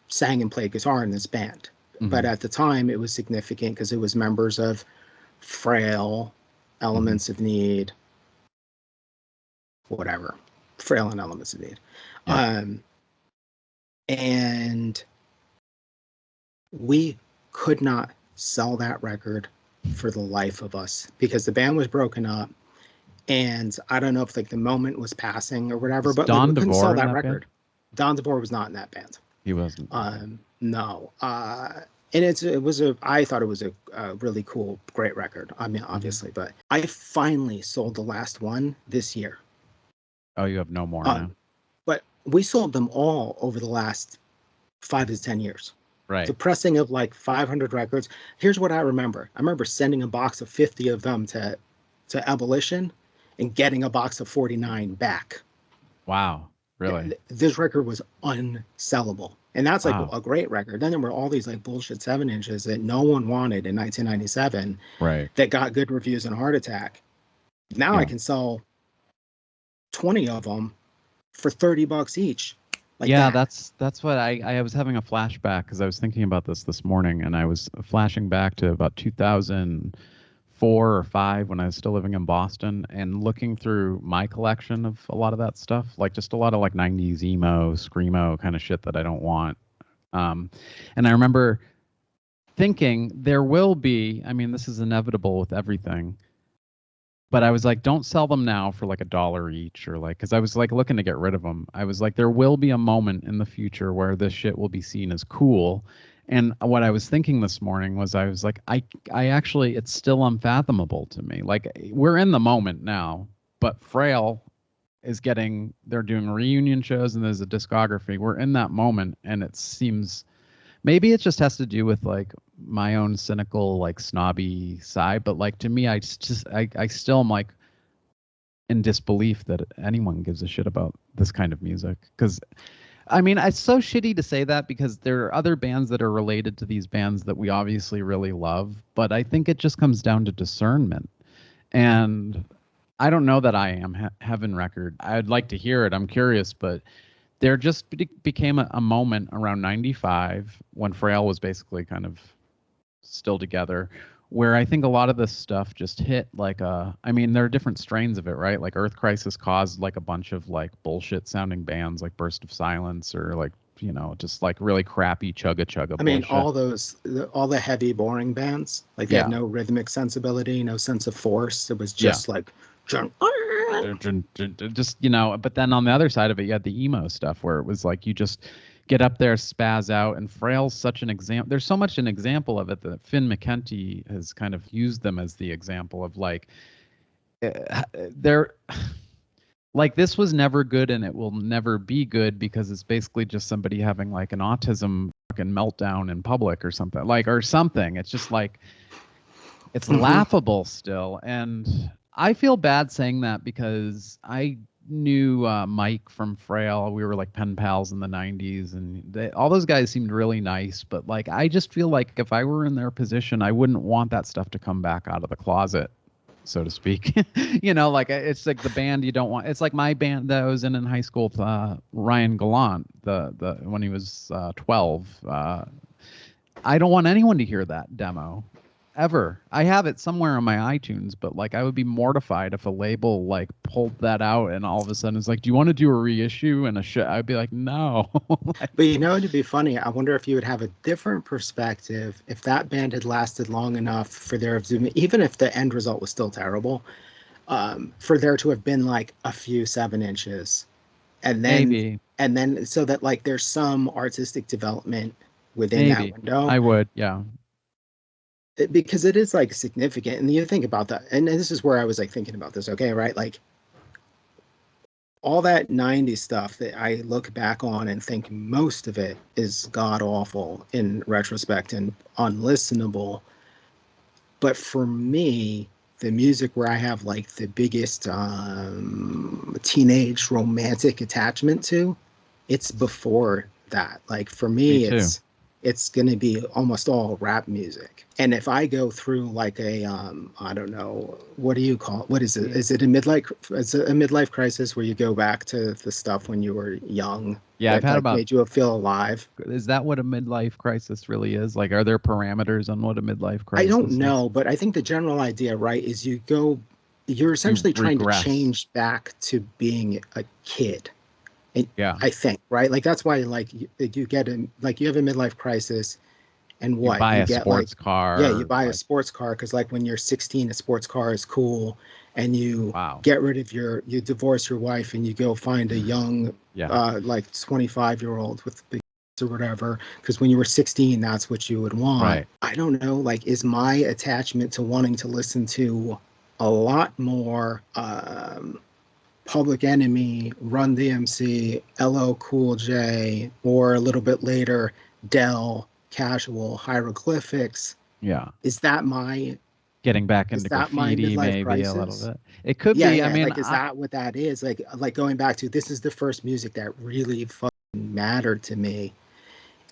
sang and played guitar in this band. Mm-hmm. But at the time, it was significant because it was members of Frail, Elements of Need, whatever, Frail and Elements of Need. Yeah. And we could not sell that record for the life of us because the band was broken up. And I don't know if like the moment was passing or whatever, but like, we couldn't sell that record. Don DeVore was not in that band. He wasn't. No. And I thought it was a really cool, great record. I mean, obviously, but I finally sold the last one this year. Oh, you have no more now. But we sold them all over the last 5 to 10 years. Right. The pressing of like 500 records. Here's what I remember. I remember sending a box of 50 of them to Abolition and getting a box of 49 back. Wow. Really? This record was unsellable. And that's like a great record. Then there were all these like bullshit 7-inches that no one wanted in 1997. Right. That got good reviews and Heart Attack. Now I can sell 20 of them for $30 each. Like that's what I was having a flashback because I was thinking about this morning, and I was flashing back to about 2004 or 5 when I was still living in Boston and looking through my collection of a lot of that stuff, like just a lot of like 90s emo, screamo kind of shit that I don't want. And I remember thinking there will be, I mean, this is inevitable with everything, but I was like, don't sell them now for like $1 each, or like, because I was like looking to get rid of them. I was like, there will be a moment in the future where this shit will be seen as cool. And what I was thinking this morning was, I was like, I actually, it's still unfathomable to me. Like, we're in the moment now, but Frail is they're doing reunion shows and there's a discography. We're in that moment, and it seems, maybe it just has to do with like my own cynical, like snobby side, but like to me, I still am like in disbelief that anyone gives a shit about this kind of music. Because I mean, it's so shitty to say that because there are other bands that are related to these bands that we obviously really love, but I think it just comes down to discernment. And I don't know that I Am Heaven record. I'd like to hear it. I'm curious, but there just became a moment around 95 when Frail was basically kind of still together, where I think a lot of this stuff just hit like I mean, there are different strains of it, right? Like Earth Crisis caused like a bunch of like bullshit sounding bands like Burst of Silence, or like, you know, just like really crappy chugga I mean, all the heavy, boring bands, like they had no rhythmic sensibility, no sense of force. It was just like just, you know. But then on the other side of it, you had the emo stuff where it was like you just get up there, spaz out. And Frail's such an example. There's so much an example of it that Finn McKenty has kind of used them as the example of like they're like, this was never good and it will never be good because it's basically just somebody having like an autism fucking meltdown in public or something, like, or something. It's just like, it's laughable still. And I feel bad saying that because I knew Mike from Frail. We were like pen pals in the 90s, and all those guys seemed really nice. But like, I just feel like if I were in their position, I wouldn't want that stuff to come back out of the closet, so to speak. You know, like, it's like the band you don't want. It's like my band that I was in high school with Ryan Gallant, the when he was 12. I don't want anyone to hear that demo. ever. I have it somewhere on my iTunes, but like I would be mortified if a label like pulled that out and all of a sudden it's like, do you want to do a reissue and a show? I'd be like, no. But you know, it'd be funny. I wonder if you would have a different perspective if that band had lasted long enough for there to, even if the end result was still terrible, for there to have been like a few 7 inches, and then Maybe. So that like there's some artistic development within that window. I would, yeah. Because it is like significant, and you think about that, and this is where I was like thinking about this. Okay, right, like all that 90s stuff that I look back on and think most of it is god awful in retrospect and unlistenable. But for me, the music where I have like the biggest teenage romantic attachment to, it's before that. Like for me it's going to be almost all rap music. And if I go through like a I don't know, what do you call it? What is it? Is it a midlife crisis where you go back to the stuff when you were young? Yeah, I've had like about made you feel alive. Is that what a midlife crisis really is? Like, are there parameters on what a midlife crisis I don't know, but I think the general idea, right, is you're essentially trying to change back to being a kid. And yeah, I think, right? Like that's why like you get you have a midlife crisis, and what you buy a sports car. Yeah, you buy a sports car because like when you're 16, a sports car is cool, and you get rid of you divorce your wife and you go find a young like 25-year-old with big or whatever, because when you were 16 that's what you would want. Right. I don't know, like is my attachment to wanting to listen to a lot more Public Enemy, Run DMC, LL Cool J, or a little bit later, Dell, Casual, Hieroglyphics. Yeah. Is that my getting back into graffiti maybe crisis? A little bit? It could be. Yeah, I mean, like is that what that is? Like going back to this is the first music that really fucking mattered to me,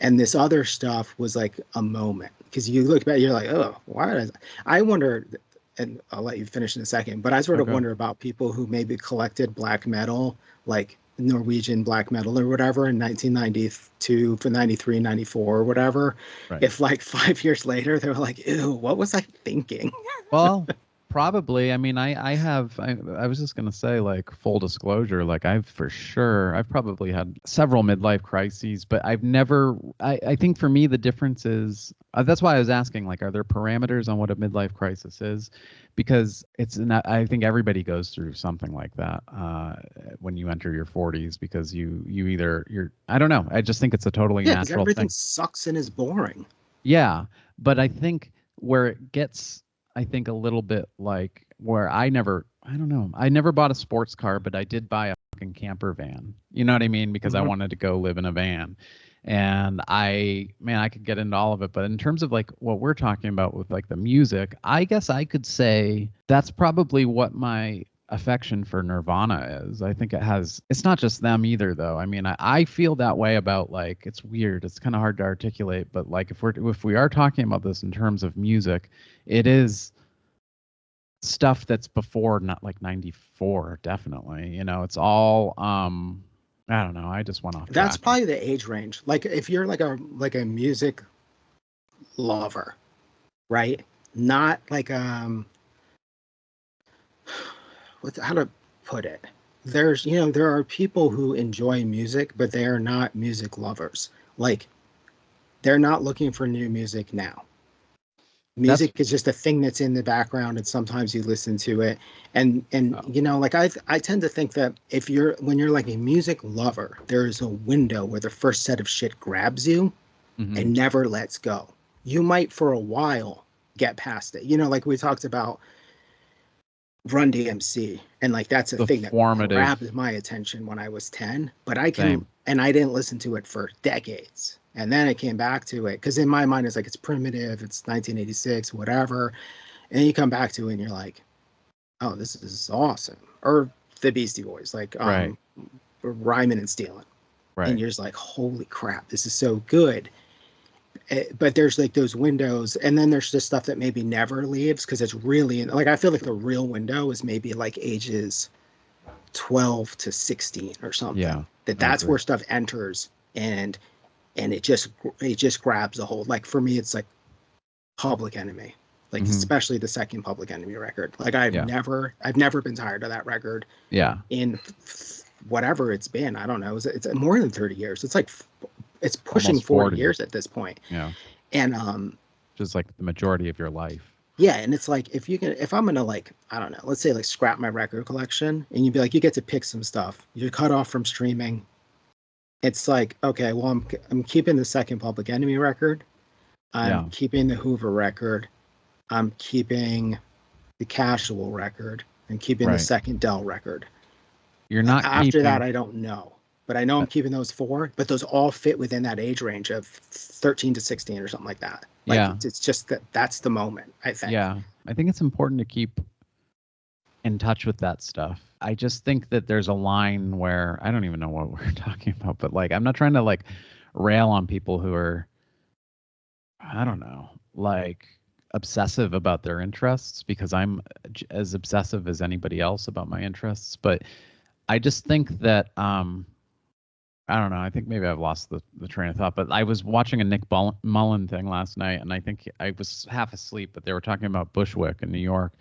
and this other stuff was like a moment because you look back, you're like, oh, why? I wonder. And I'll let you finish in a second, but I sort of wonder about people who maybe collected black metal, like Norwegian black metal or whatever in 1992 for 93, 94 or whatever. Right. If like 5 years later, they were like, ew, what was I thinking? Well, probably. I mean, I was just going to say, like, full disclosure, like I've probably had several midlife crises, but I've never, I think for me, the difference is, that's why I was asking, like, are there parameters on what a midlife crisis is? Because it's not, I think everybody goes through something like that when you enter your 40s, because you're, I don't know. I just think it's a totally natural everything thing. Sucks and is boring. Yeah. But I think where it gets, I think a little bit like where I never bought a sports car, but I did buy a fucking camper van. You know what I mean? Because I wanted to go live in a van. And I could get into all of it. But in terms of like what we're talking about with like the music, I guess I could say that's probably what my affection for Nirvana is. I think it's not just them either though. I mean, I feel that way about, like, it's weird. It's kind of hard to articulate, but like if we are talking about this in terms of music, it is stuff that's before, not like 94, definitely. You know, it's all I don't know. I just went off. That's probably the age range. Like if you're like a music lover, right? Not like how to put it. There are people who enjoy music, but they are not music lovers. Like they're not looking for new music now. Music is just a thing that's in the background, and sometimes you listen to it. And like I tend to think that when you're like a music lover, there is a window where the first set of shit grabs you and never lets go. You might for a while get past it. Like we talked about Run DMC, and like that's a thing that grabbed my attention when I was 10, but I didn't listen to it for decades. And then I came back to it because in my mind it's like it's primitive, it's 1986, whatever. And you come back to it and you're like, oh, this is awesome. Or the Beastie Boys, like rhyming and stealing. Right. And you're just like, holy crap, this is so good. But there's like those windows, and then there's just stuff that maybe never leaves because it's really like I feel like the real window is maybe like ages 12 to 16 or something. Yeah, that's where stuff enters, and it just grabs a hold. Like for me, it's like Public Enemy, like Mhm. especially the second Public Enemy record. Like I've Yeah. never been tired of that record Yeah. in whatever it's been. I don't know. It's more than 30 years. It's like it's pushing Almost 40 40. years at this point. Yeah. And Just like the majority of your life. yeah, and it's like if I'm gonna like, I don't know, let's say like scrap my record collection, and you'd be like, you get to pick some stuff. You're cut off from streaming. It's like, okay, well, I'm keeping the second Public Enemy record. I'm keeping the Hoover record. I'm keeping the Casual record. And keeping the second Dell record. You're not After that, I don't know. But I know I'm keeping those 4, but those all fit within that age range of 13 to 16 or something like that. Like, yeah. It's just that's the moment, I think. Yeah. I think it's important to keep in touch with that stuff. I just think that there's a line where I don't even know what we're talking about, but like, I'm not trying to like rail on people who are, I don't know, like obsessive about their interests, because I'm as obsessive as anybody else about my interests. But I just think that, I don't know. I think maybe I've lost the train of thought, but I was watching a Nick Mullen thing last night, and I think I was half asleep, but they were talking about Bushwick in New York,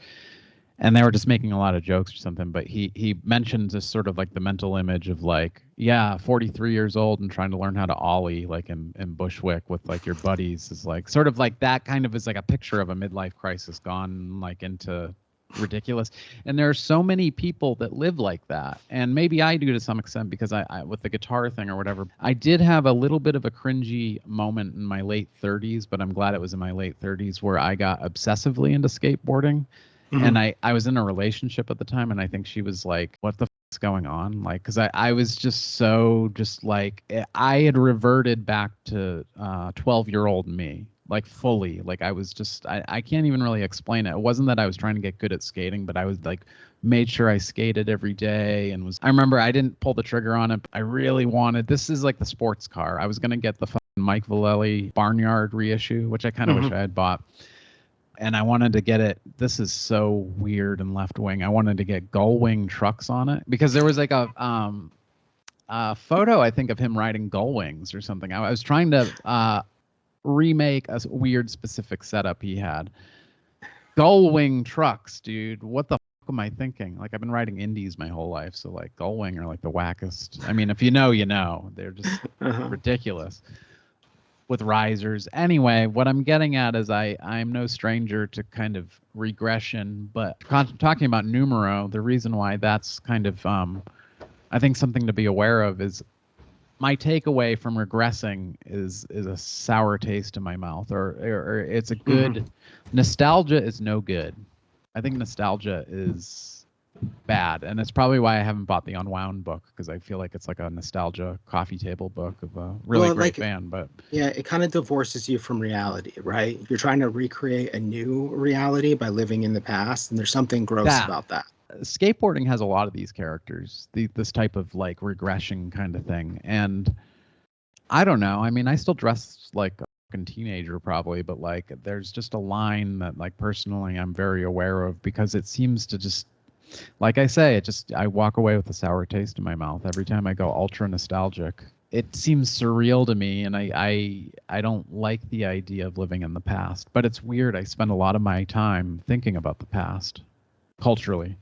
and they were just making a lot of jokes or something. But he mentions this sort of like the mental image of like, 43 years old and trying to learn how to ollie like in Bushwick with like your buddies is like sort of like that kind of is like a picture of a midlife crisis gone like into ridiculous. And there are so many people that live like that, and maybe I do to some extent, because I with the guitar thing or whatever, I did have a little bit of a cringy moment in my late 30s, but I'm glad it was in my late 30s, where I got obsessively into skateboarding. Mm-hmm. And I was in a relationship at the time, and I think she was like, what the f***'s going on? Like, because I was just so just like, I had reverted back to 12-year-old me, like fully. Like I was just, I can't even really explain it. It wasn't that I was trying to get good at skating, but I was like, made sure I skated every day, and I remember I didn't pull the trigger on it. I really wanted, this is like the sports car. I was going to get the Mike Vallely Barnyard reissue, which I kind of wish I had bought. And I wanted to get it. This is so weird and left wing. I wanted to get gull wing trucks on it, because there was like a photo, I think, of him riding gull wings or something. I was trying to remake a weird specific setup he had. Gull wing trucks, dude. What the fuck am I thinking? Like, I've been riding indies my whole life, so like gull wing are like the wackest. I mean, if you know, you know. They're just ridiculous. With risers. Anyway, what I'm getting at is I'm no stranger to kind of regression, but talking about numero, the reason why that's kind of, I think something to be aware of is my takeaway from regressing is a sour taste in my mouth, or it's a good, nostalgia is no good. I think nostalgia is bad, and it's probably why I haven't bought the Unwound book, because I feel like it's like a nostalgia coffee table book of a really great band. But yeah, it kind of divorces you from reality, right? You're trying to recreate a new reality by living in the past, and there's something gross about that. Skateboarding has a lot of these characters, this type of like regression kind of thing, and I don't know. I mean, I still dress like a fucking teenager probably, but like there's just a line that like personally I'm very aware of, because it seems to just, like I say, I walk away with a sour taste in my mouth every time I go ultra nostalgic. It seems surreal to me, and I don't like the idea of living in the past. But it's weird. I spend a lot of my time thinking about the past, culturally.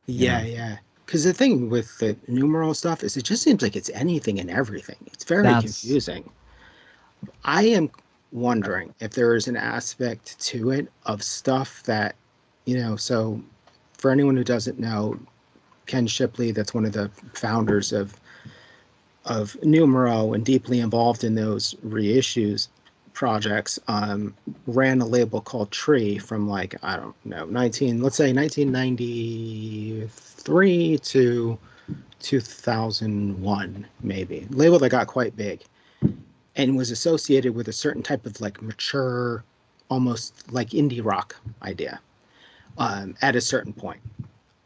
Yeah. Because the thing with the numeral stuff is it just seems like it's anything and everything. It's very confusing. I am wondering if there is an aspect to it of stuff that, so for anyone who doesn't know, Ken Shipley, that's one of the founders of Numero and deeply involved in those reissues projects, ran a label called Tree from like, I don't know, 1993 to 2001, maybe. Label that got quite big and was associated with a certain type of like mature, almost like indie rock idea. At a certain point,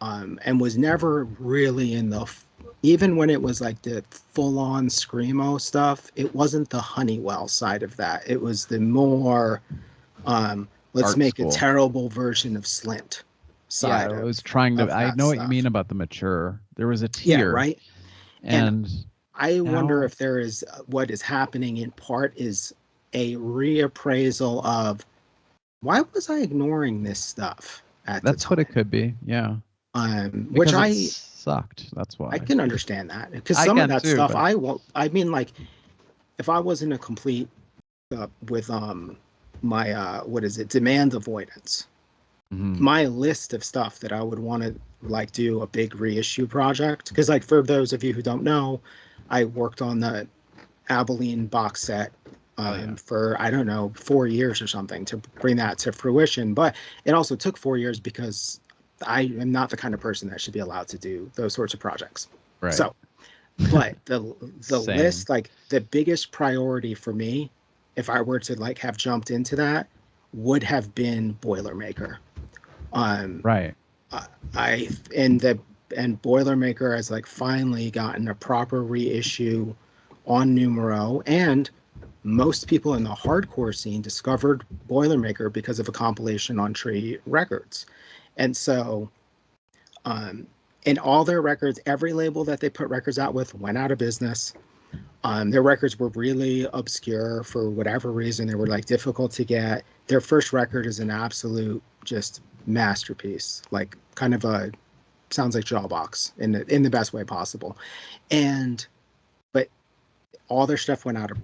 and was never really in the, even when it was like the full-on screamo stuff, it wasn't the Honeywell side of that. It was the more, let's art make school. A terrible version of Slint side. Yeah, I was trying to, I know what you mean about the mature. There was a tier. Yeah, right? And I wonder if there is, what is happening in part is a reappraisal of why was I ignoring this stuff at the That's what it time? could be. Yeah. Which Because it sucked. That's I why. can understand that, because I some of can that too, stuff but I won't. I mean, like, if I wasn't a complete with my what is it, demand avoidance, mhm. my list of stuff that I would want to like do a big reissue project, because like for those of you who don't know, I worked on the Abilene box set Oh yeah. for, I don't know, 4 years or something to bring that to fruition. But it also took 4 years because I am not the kind of person that should be allowed to do those sorts of projects. Right. So, but the Same. list, like the biggest priority for me, if I were to like have jumped into that, would have been Boilermaker. Um, Right. I and the and Boilermaker has like finally gotten a proper reissue on Numero, and most people in the hardcore scene discovered Boilermaker because of a compilation on Tree Records. And so, um, in all their records, every label that they put records out with went out of business. Their records were really obscure for whatever reason. They were like difficult to get. Their first record is an absolute just masterpiece, like kind of a sounds like Jawbox in the best way possible. And but all their stuff went out of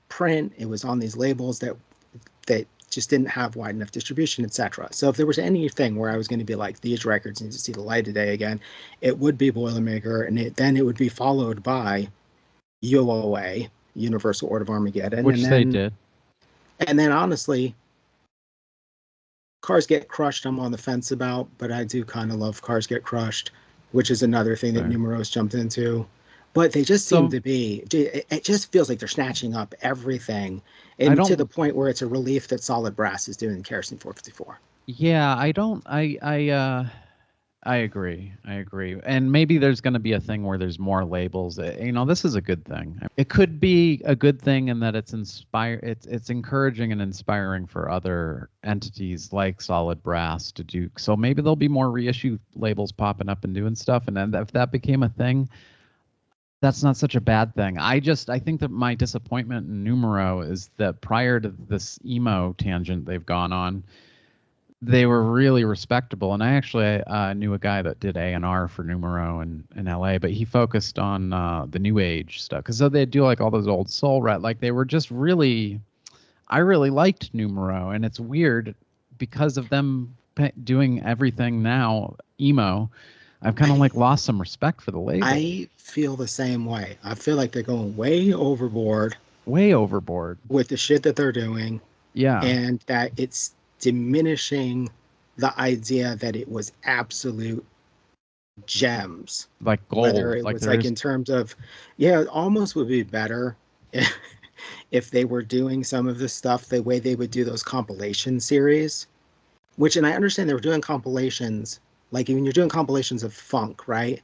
print. It was on these labels that just didn't have wide enough distribution, etc. So if there was anything where I was going to be like, these records need to see the light of day again, it would be Boilermaker, and then it would be followed by UOA, Universal Order of Armageddon, Which they did. and then honestly, Cars Get Crushed, I'm on the fence about, but I do kind of love Cars Get Crushed, which is another thing that Right. Numeros jumped into. But they just seem to be, it just feels like they're snatching up everything, and to the point where it's a relief that Solid Brass is doing Kerosene 454. Yeah, I don't. I agree. I agree. And maybe there's going to be a thing where there's more labels. This is a good thing. It could be a good thing in that it's encouraging and inspiring for other entities like Solid Brass to do. So maybe there'll be more reissue labels popping up and doing stuff. And then if that became a thing, that's not such a bad thing. I think that my disappointment in Numero is that prior to this emo tangent they've gone on, they were really respectable. And I actually knew a guy that did A&R for Numero in LA, but he focused on the new age stuff. Because so they do like all those old soul like they were just really, I really liked Numero. And it's weird because of them doing everything now emo, I've kind of like lost some respect for the label. I feel the same way. I feel like they're going way overboard with the shit that they're doing. Yeah. And that it's diminishing the idea that it was absolute gems, like gold. Whether it was like in terms of, yeah, it almost would be better if they were doing some of this stuff the way they would do those compilation series, which, and I understand they were doing compilations, like when you're doing compilations of funk, right?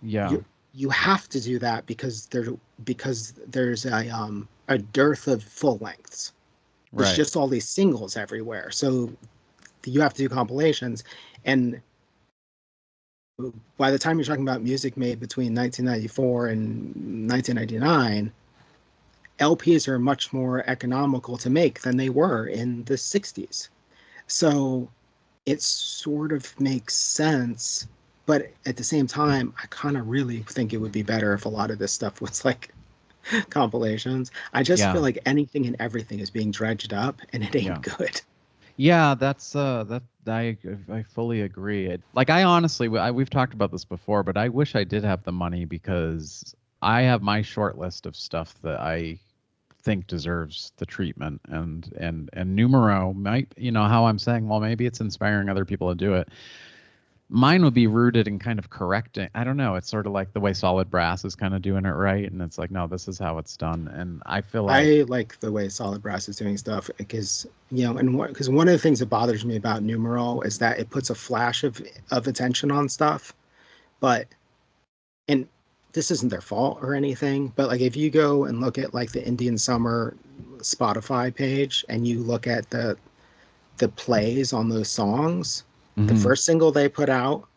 Yeah. You have to do that because there's a dearth of full lengths. There's just all these singles everywhere. So you have to do compilations. And by the time you're talking about music made between 1994 and 1999, LPs are much more economical to make than they were in the 60s. So it sort of makes sense. But at the same time, I kind of really think it would be better if a lot of this stuff was like compilations. I just feel like anything and everything is being dredged up, and it ain't good. Yeah, that's I fully agree. Like I honestly, we've talked about this before, but I wish I did have the money because I have my short list of stuff that I think deserves the treatment, and Numero might, how I'm saying, well, maybe it's inspiring other people to do it. Mine would be rooted in kind of correcting. I don't know. It's sort of like the way Solid Brass is kind of doing it right. And it's like, no, this is how it's done. And I feel like I like the way Solid Brass is doing stuff because, because one of the things that bothers me about Numero is that it puts a flash of attention on stuff. But, and this isn't their fault or anything, but like if you go and look at like the Indian Summer Spotify page and you look at the plays on those songs, the first single they put out,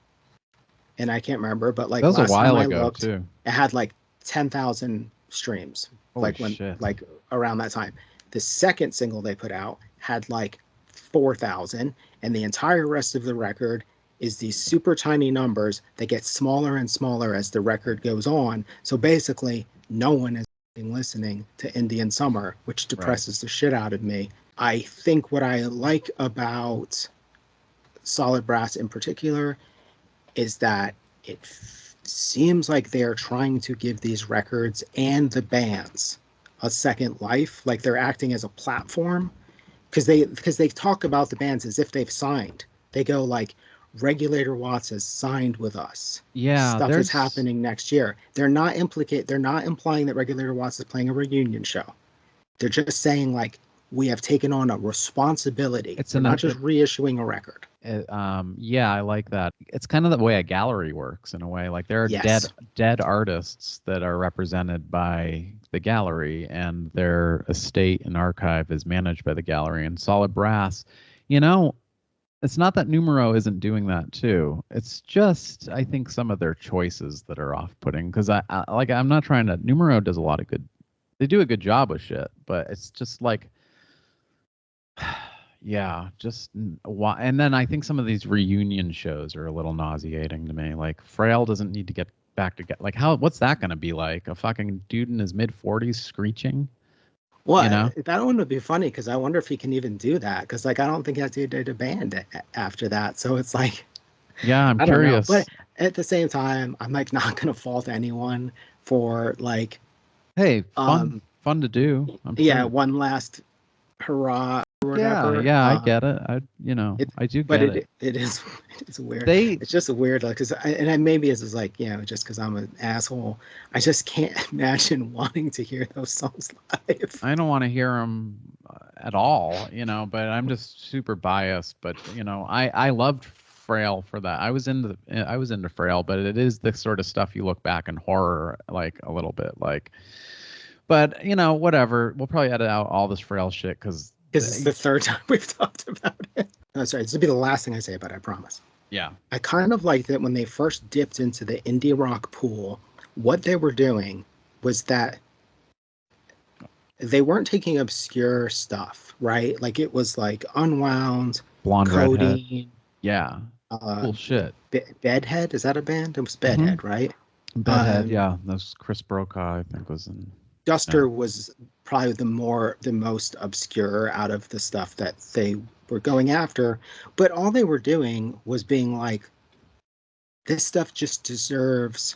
and I can't remember, but like that was last a while time I ago looked, too. It had like 10,000 streams. Holy shit. Like around that time. The second single they put out had like 4,000, and the entire rest of the record is these super tiny numbers that get smaller and smaller as the record goes on. So basically, no one is listening to Indian Summer, which depresses the shit out of me. I think what I like about Solid Brass in particular is that it seems like they're trying to give these records and the bands a second life, like they're acting as a platform, because they talk about the bands as if they've signed. They go like, Regulator Watts has signed with us. Yeah, Stuff is happening next year. They're not implying that Regulator Watts is playing a reunion show. They're just saying like, we have taken on a responsibility. It's not just reissuing a record. Yeah, I like that. It's kind of the way a gallery works in a way. Like there are dead artists that are represented by the gallery, and their estate and archive is managed by the gallery. And Solid Brass, it's not that Numero isn't doing that too. It's just, I think, some of their choices that are off-putting. Because I'm not trying to. Numero does a lot of good. They do a good job with shit, but it's just like, yeah, just why. And then I think some of these reunion shows are a little nauseating to me. Like Frail doesn't need to get back together. Like what's that going to be like? A fucking dude in his mid-40s screeching? Well, that one would be funny because I wonder if he can even do that. Because like I don't think he has to did a band after that. So it's like, yeah, I'm curious. But at the same time, I'm like not gonna fault anyone for like, hey, fun to do. One last hurrah or whatever. Yeah, I get it. I do get it. It is weird. It's just a weird, like, maybe it's like, just because I'm an asshole, I just can't imagine wanting to hear those songs live. I don't want to hear them at all, but I'm just super biased. But I loved Frail for that. I was into Frail, but it is the sort of stuff you look back in horror like a little bit like. But whatever. We'll probably edit out all this Frail shit because it's the third time we've talked about it. Oh, sorry, this will be the last thing I say about it, I promise. Yeah. I kind of liked that when they first dipped into the indie rock pool, what they were doing was that they weren't taking obscure stuff, right? Like it was like Unwound, Blonde Codeine. Redhead. Yeah. Cool shit. Bedhead, is that a band? It was Bedhead, right? Bedhead, yeah. That was Chris Brokaw, I think, was in. Duster was probably the most obscure out of the stuff that they were going after, but all they were doing was being like, this stuff just deserves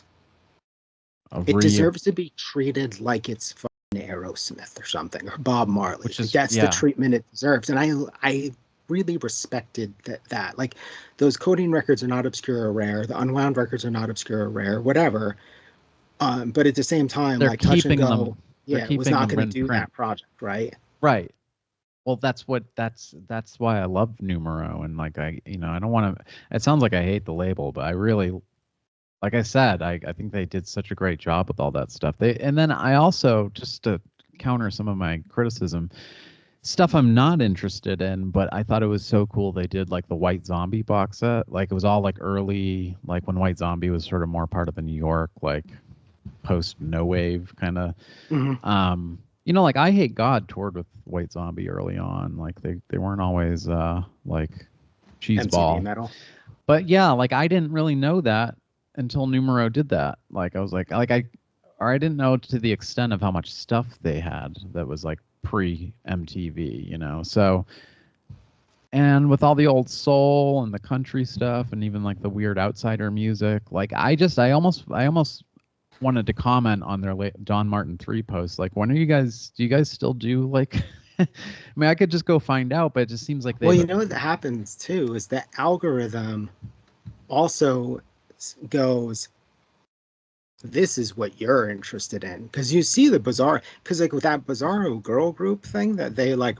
to be treated like it's fucking Aerosmith or something, or Bob Marley. That's the treatment it deserves. And I really respected that. Like those Codeine records are not obscure or rare. The Unwound records are not obscure or rare, whatever. But at the same time, they're like Touch and Go, it was not going to do that project, right? Right. Well, that's why I love Numero, and like I don't want to. It sounds like I hate the label, but I really, like I said, I think they did such a great job with all that stuff. And then I also, just to counter some of my criticism, stuff I'm not interested in, but I thought it was so cool they did like the White Zombie box set. Like it was all like early, like when White Zombie was sort of more part of the New York, like post no wave kind of. Mm-hmm. Like I Hate God toured with White Zombie early on. Like they weren't always like cheeseball metal. But yeah, like I didn't really know that until Numero did that. Like I was like I didn't know to the extent of how much stuff they had that was like pre MTV, So, and with all the old soul and the country stuff and even like the weird outsider music, like I almost wanted to comment on their Don Martin 3 post. Like, do you guys still do like, I mean, I could just go find out, but it just seems like what happens too is the algorithm also goes, this is what you're interested in, because you see the bizarre, because like with that Bizarro girl group thing that they like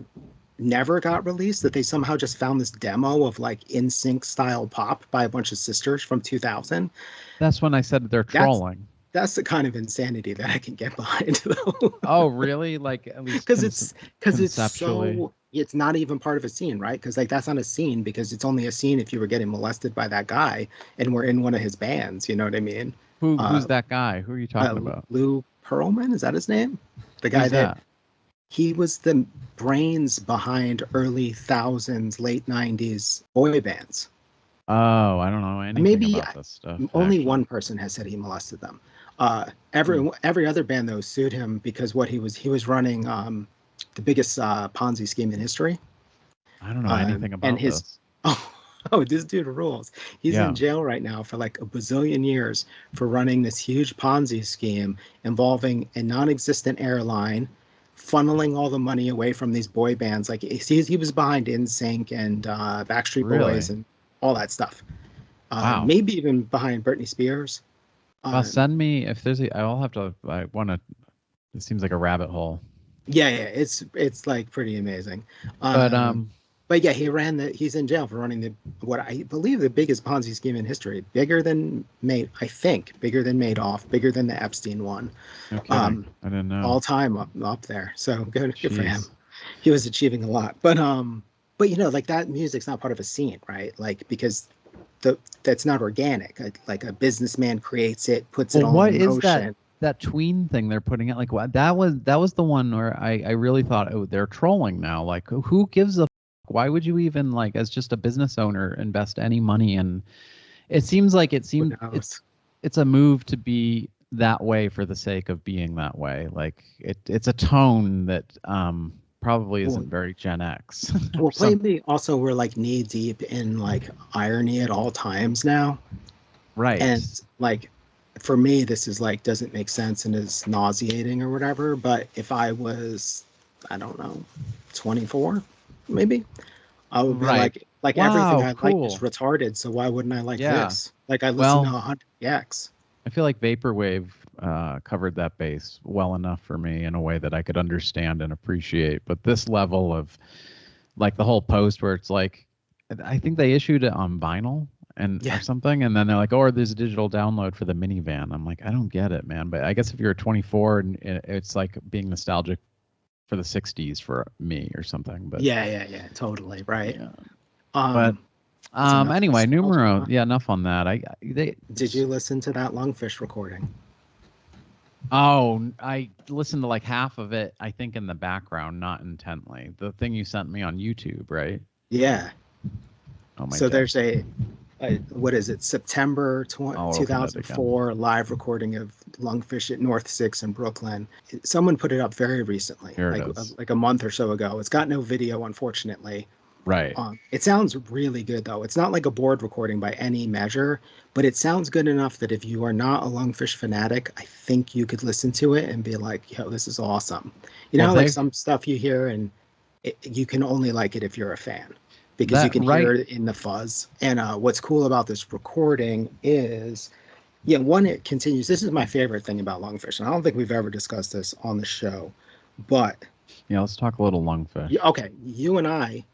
never got released, that they somehow just found this demo of like NSYNC style pop by a bunch of sisters from 2000. That's when I said they're trolling. That's the kind of insanity that I can get behind, though. Oh, really? Like at least because it's not even part of a scene, right? Because like that's not a scene, because it's only a scene if you were getting molested by that guy and we're in one of his bands. You know what I mean? Who's that guy? Who are you talking about? Lou Pearlman, is that his name? The guy that He was the brains behind early thousands, late 90s boy bands. Oh, I don't know anything Maybe about this stuff. only Actually. one person has said he molested them. Every other band though sued him because what he was running the biggest Ponzi scheme in history. I don't know anything And about his this. oh, this dude rules. He's Yeah, in jail right now for like a bazillion years for running this huge Ponzi scheme involving a non-existent airline, funneling all the money away from these boy bands. Like he was behind NSYNC and Backstreet Boys really. and all that stuff. Wow. Maybe even behind Britney Spears. Well, Um, send me if there's a. I'll have to. I want to. It seems like a rabbit hole. yeah, it's like pretty amazing. But But yeah, he's in jail for running what I believe the biggest Ponzi scheme in history, bigger than bigger than Madoff, bigger than the Epstein one, no kidding. I didn't know. all time up there. So good for him. Jeez. He was achieving a lot. But you know, like that music's not part of a scene, right? Like because that's not organic. Like a businessman creates it, puts it Well, all what in is motion. that tween thing they're putting out? Like what that was the one where I really thought, oh, they're trolling now. Like who gives a why would you even like as just a business owner invest any money in it seems like Who knows? it's a move to be that way for the sake of being that way. Like it's a tone that probably Well, isn't very Gen X. well, maybe also we're like knee deep in like irony at all times now. Right. And like for me this is like doesn't make sense and is nauseating or whatever, but if I was, I don't know, 24 maybe, I would be Right. like everything Wow, I like is cool. retarded, so why wouldn't I like Yeah. this? Like I listen to Well, 100 X. I feel like Vaporwave covered that base well enough for me in a way that I could understand and appreciate. But this level of like the whole post where it's like, I think they issued it on vinyl and Yeah, or something, and then they're like, "Oh, there's a digital download for the minivan." I'm like, I don't get it, man. But I guess if you're 24 and it's like being nostalgic for the 60s for me or something. But yeah, totally right. yeah. But um that's enough anyway, nostalgia, numero. huh? Yeah, enough on that. They Did you listen to that Lungfish recording? Oh, I listened to like half of it, I think, in the background, not intently. The thing you sent me on YouTube, right? Yeah. Oh my So God. there's a what is it, September I'll open it again. 2004 live recording of Lungfish at North 6 in Brooklyn. Someone put it up very recently, Here it is. like a month or so ago. It's got no video, unfortunately. Right. It sounds really good, though. It's not like a board recording by any measure, but it sounds good enough that if you are not a Lungfish fanatic, I think you could listen to it and be like, yo, this is awesome. You know, Well, how, like they some stuff you hear and you can only like it if you're a fan because you that can right. hear it in the fuzz. And what's cool about this recording is, yeah, one, it continues. This is my favorite thing about Lungfish, and I don't think we've ever discussed this on the show, but Yeah, let's talk a little Lungfish. okay, you and I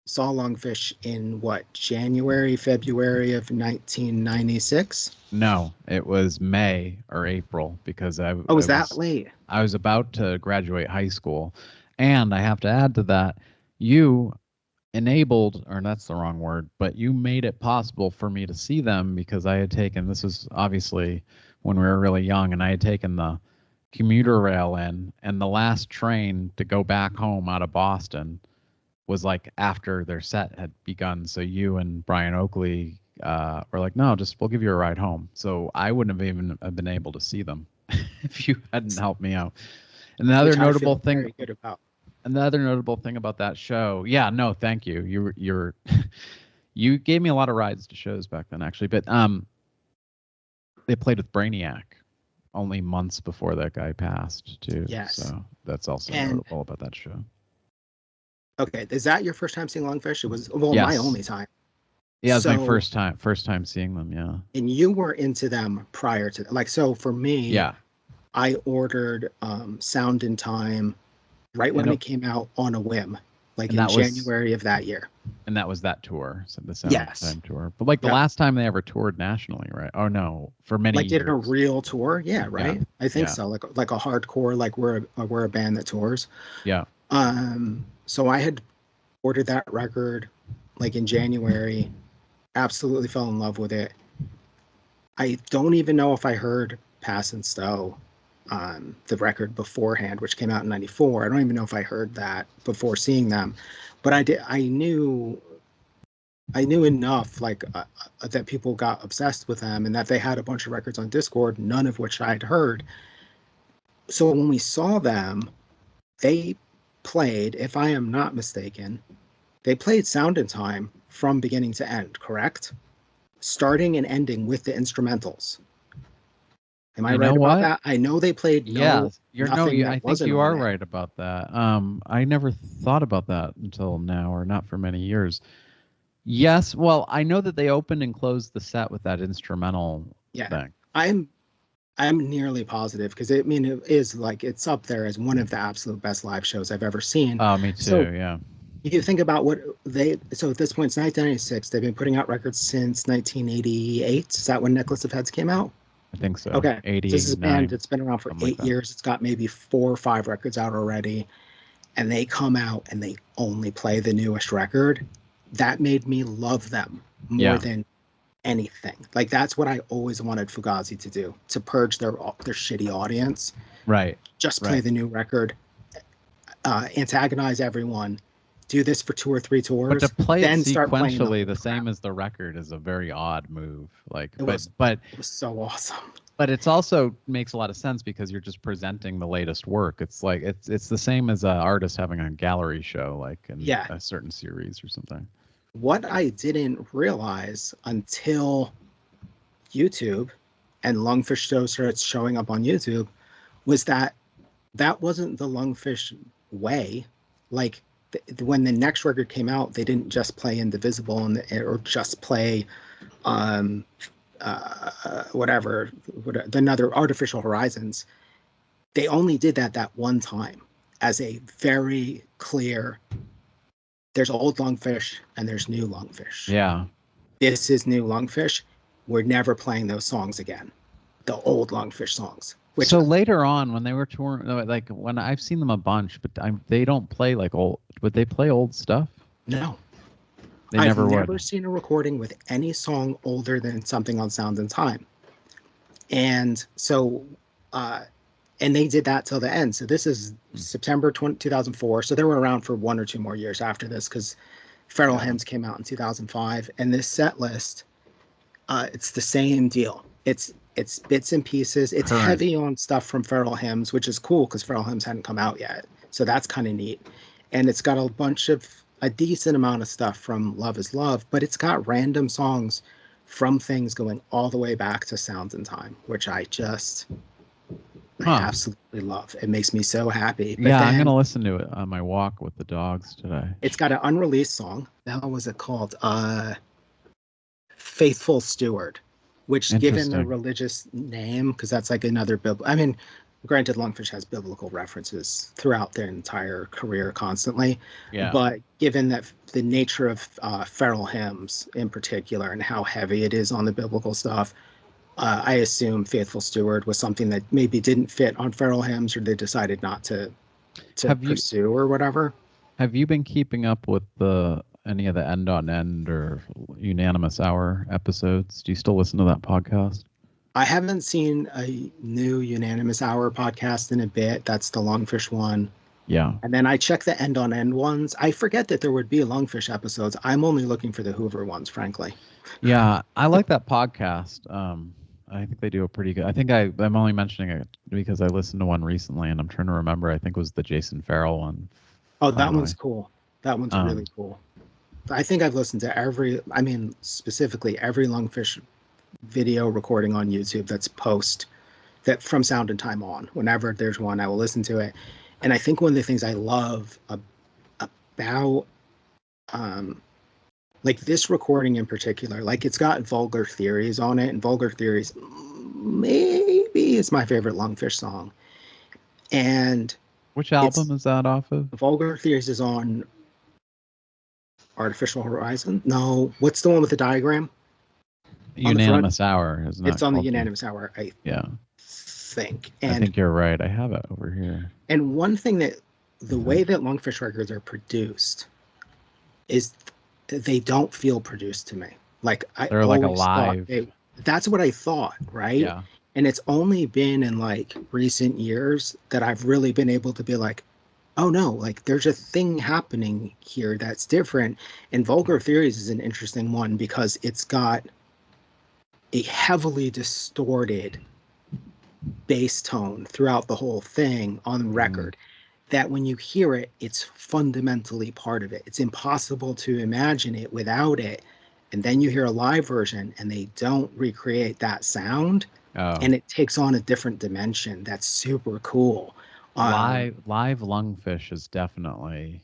saw Lungfish in what, January, February of 1996? No, it was May or April because Oh, was that late? I was about to graduate high school, and I have to add to that, you enabled, or that's the wrong word, but you made it possible for me to see them because I had taken, this was obviously when we were really young, and I had taken the commuter rail in, and the last train to go back home out of Boston was like after their set had begun. So you and Brian Oakley were like, no, just we'll give you a ride home. So I wouldn't have even been able to see them if you hadn't helped me out. And another Which I notable feel thing, very good about. another notable thing about that show, yeah, no, thank you. You're you gave me a lot of rides to shows back then, actually. But they played with Brainiac only months before that guy passed too. Yes. So that's also And notable about that show. okay, is that your first time seeing Lungfish? It was, well, Yes. my only time. Yeah, it was my So- first time seeing them. Yeah. And you were into them prior to, like, so for me, Yeah. I ordered Sound in Time right when And it came out on a whim, like and in that was- January of that year. And that was that tour, so the Sound Yes. Time tour. But like the Yeah. last time they ever toured nationally, right? Oh no, for many Like did a years. real tour, yeah, right? I think Yeah. so, like a hardcore, like we're a band that tours. Yeah. So I had ordered that record like in January, absolutely fell in love with it. I don't even know if I heard Pass and Stow the record beforehand, which came out in '94. I don't even know if I heard that before seeing them, but I knew enough, like that people got obsessed with them and that they had a bunch of records on Discord, none of which I had heard. So when we saw them, they played, if I am not mistaken, they played Sound in Time from beginning to end, correct? Starting and ending with the instrumentals. Am I right about that? I know they played I think you are it. right about that. I never thought about that until now, or not for many years. Yes, well, I know that they opened and closed the set with that instrumental thing. I'm nearly positive because it is like it's up there as one of the absolute best live shows I've ever seen. Oh, me too. So, yeah. You think about so at this point, it's 1996. They've been putting out records since 1988. Is that when Necklace of Heads came out? I think so. Okay. 89, this is a band that's been around for 8 like years. It's got maybe 4 or 5 records out already. And they come out and they only play the newest record. That made me love them more than anything. Like, that's what I always wanted Fugazi to do, to purge their shitty audience. Right. Just play the new record, antagonize everyone, do this for 2 or 3 tours, but to play then it start sequentially the same as the record is a very odd move. Like, it was so awesome. But it's also makes a lot of sense because you're just presenting the latest work. It's like it's the same as an artist having a gallery show, like in a certain series or something. What I didn't realize until YouTube and Lungfish show started showing up on YouTube was that wasn't the Lungfish way. Like, when the next record came out, they didn't just play Indivisible or just play whatever, another Artificial Horizons. They only did that one time as a very clear, there's old Lungfish and there's new Lungfish. Yeah. This is new Lungfish. We're never playing those songs again. The old Lungfish songs. So later on, when they were touring, like when I've seen them a bunch, but they don't play like old. Would they play old stuff? No. I've never seen a recording with any song older than something on Sound in Time. And so, and they did that till the end. So this is September 2004. So they were around for 1 or 2 more years after this, because Feral Hymns came out in 2005. And this set list, it's the same deal. It's bits and pieces. It's heavy on stuff from Feral Hymns, which is cool because Feral Hymns hadn't come out yet. So that's kind of neat. And it's got a decent amount of stuff from Love is Love, but it's got random songs from things going all the way back to Sounds in Time, which I absolutely love. It makes me so happy. But I'm going to listen to it on my walk with the dogs today. It's got an unreleased song. The hell was it called? Faithful Steward, which, given a religious name, because that's like another I mean, granted, Lungfish has biblical references throughout their entire career constantly. Yeah. But given that the nature of Feral Hymns in particular and how heavy it is on the biblical stuff, I assume Faithful Steward was something that maybe didn't fit on Feral Hymns, or they decided not to pursue or whatever. Have you been keeping up with any of the End on End or Unanimous Hour episodes? Do you still listen to that podcast? I haven't seen a new Unanimous Hour podcast in a bit. That's the Lungfish one. Yeah. And then I check the End on End ones. I forget that there would be Lungfish episodes. I'm only looking for the Hoover ones, frankly. Yeah, I like that podcast. I think they do a pretty good. I think I'm only mentioning it because I listened to one recently, and I'm trying to remember. I think it was the Jason Farrell one. Oh, that one's cool. That one's really cool. I think I've listened to specifically every Lungfish video recording on YouTube that's that from Sound in Time on. Whenever there's one, I will listen to it. And I think one of the things I love about like this recording in particular, like it's got Vulgar Theories on it, and Vulgar Theories maybe is my favorite Lungfish song. And which album is that off of? Vulgar Theories is on Artificial Horizon. No, what's the one with the diagram? Unanimous Hour, isn't it? It's on the Unanimous Hour, I think. And I think you're right. I have it over here. And one thing that the way that Lungfish records are produced is they don't feel produced to me. Like they're like alive. That's what I thought, right? Yeah. And it's only been in like recent years that I've really been able to be like, oh no, like there's a thing happening here that's different. And Vulgar Theories is an interesting one because it's got a heavily distorted bass tone throughout the whole thing on record. That when you hear it, it's fundamentally part of it. It's impossible to imagine it without it. And then you hear a live version and they don't recreate that sound, Oh, and it takes on a different dimension. That's super cool. live Lungfish is definitely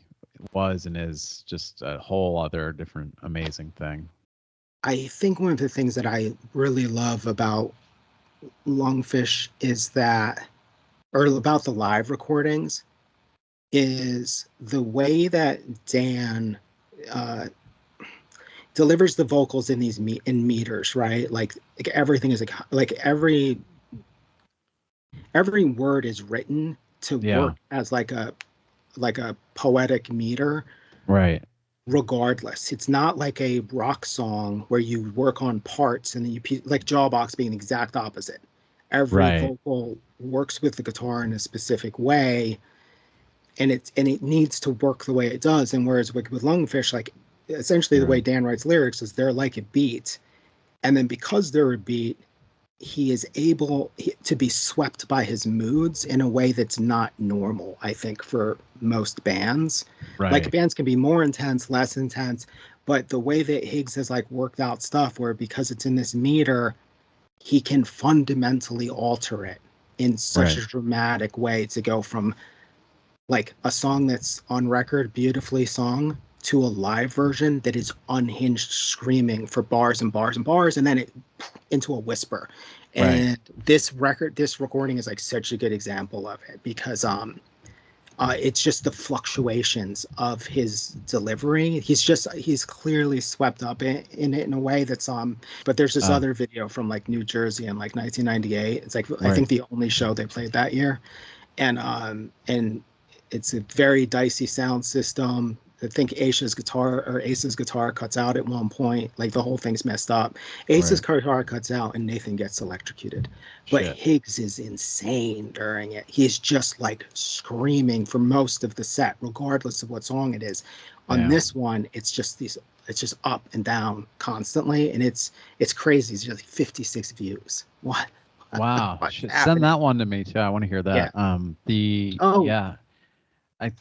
was and is just a whole other different amazing thing. I think one of the things that I really love about Lungfish is that, or about the live recordings, is the way that Dan uh, delivers the vocals in these in meters, right? Like everything is like every word is written to Yeah. work as like a poetic meter. Right. Regardless, it's not like a rock song where you work on parts and then like Jawbox being the exact opposite. Every Right. vocal works with the guitar in a specific way, and it needs to work the way it does. And whereas with Lungfish, like essentially the way Dan writes lyrics is they're like a beat, and then because they're a beat, he is able to be swept by his moods in a way that's not normal, I think, for most bands. Right. Like bands can be more intense, less intense, but the way that Higgs has like worked out stuff where because it's in this meter, he can fundamentally alter it in such a dramatic way to go from like a song that's on record, beautifully sung, to a live version that is unhinged, screaming for bars and bars and bars, and then it into a whisper. And this recording is like such a good example of it because it's just the fluctuations of his delivery. He's clearly swept up in it in a way that's but there's this other video from like New Jersey in like 1998. It's like I think the only show they played that year, and it's a very dicey sound system. I think Ace's guitar cuts out at one point. Like the whole thing's messed up. Ace's guitar cuts out and Nathan gets electrocuted. But Higgs is insane during it. He's just like screaming for most of the set, regardless of what song it is. On this one, it's just up and down constantly, and it's crazy. It's just like 56 views. What? Wow. Send that one to me too. I want to hear that. Yeah.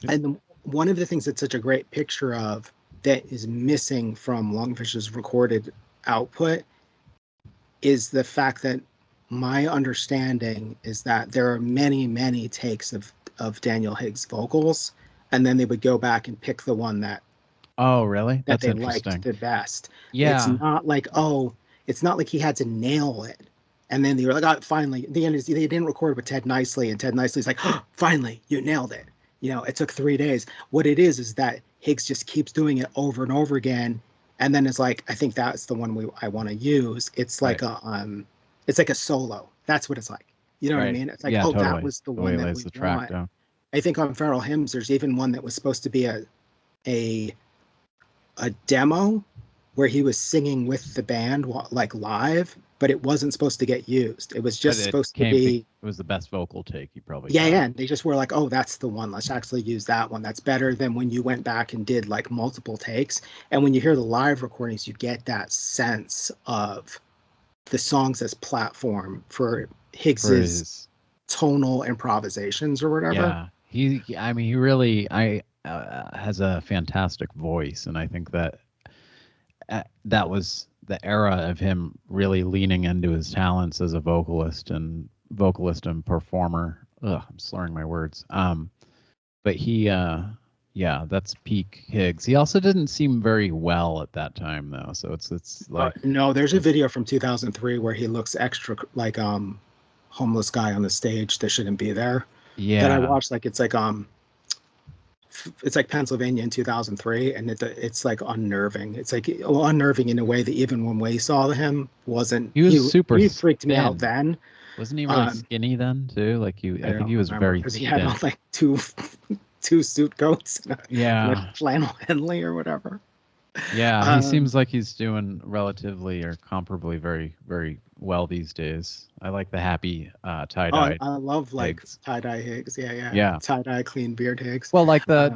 And one of the things that's such a great picture of that is missing from Lungfish's recorded output is the fact that my understanding is that there are many, many takes of Daniel Higgs vocals, and then they would go back and pick the one that That's they interesting. liked the best. Yeah. It's not like he had to nail it. And then they were like, oh, finally, the end is they didn't record with Ted Nicely, and Ted Nicely's like, oh, finally, you nailed it. You know, it took 3 days. What it is that Higgs just keeps doing it over and over again, and then it's like, I think that's the one I want to use. It's like it's like a solo. That's what it's like. You know what I mean? It's like, totally. That was the one that we want. Down. I think on Feral Hymns, there's even one that was supposed to be a demo where he was singing with the band like live, but it wasn't supposed to get used. It was just supposed to be. It was the best vocal take you probably. Yeah, yeah. They just were like, oh, that's the one. Let's actually use that one. That's better than when you went back and did like multiple takes. And when you hear the live recordings, you get that sense of the songs as platform for Higgs's tonal improvisations or whatever. Yeah, he really has a fantastic voice, and I think that that was the era of him really leaning into his talents as a vocalist and performer. I'm slurring my words. But he, that's peak Higgs. He also didn't seem very well at that time, though. So it's like no. There's a video from 2003 where he looks extra like homeless guy on the stage that shouldn't be there. Yeah. That I watched. Like it's like Pennsylvania in 2003, and it's like unnerving. It's like unnerving in a way that even when we saw him wasn't. He was super. He freaked me out then. Wasn't he really skinny then too? Like I think he was very. Because he had on like two suit coats. And a flannel Henley or whatever. Yeah, he seems like he's doing relatively or comparably very, very well these days. I like the happy tie-dye I love like Higgs. tie-dye Higgs. Yeah. Yeah. Tie-dye clean beard Higgs. Well, like the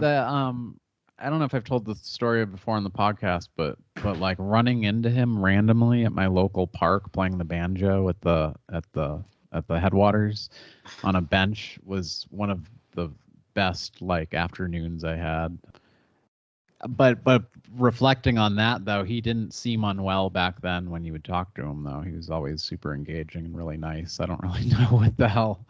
I don't know if I've told the story before on the podcast, but like running into him randomly at my local park playing the banjo at the headwaters on a bench was one of the best like afternoons I had. But reflecting on that though, he didn't seem unwell back then when you would talk to him though. He was always super engaging and really nice. I don't really know what the hell.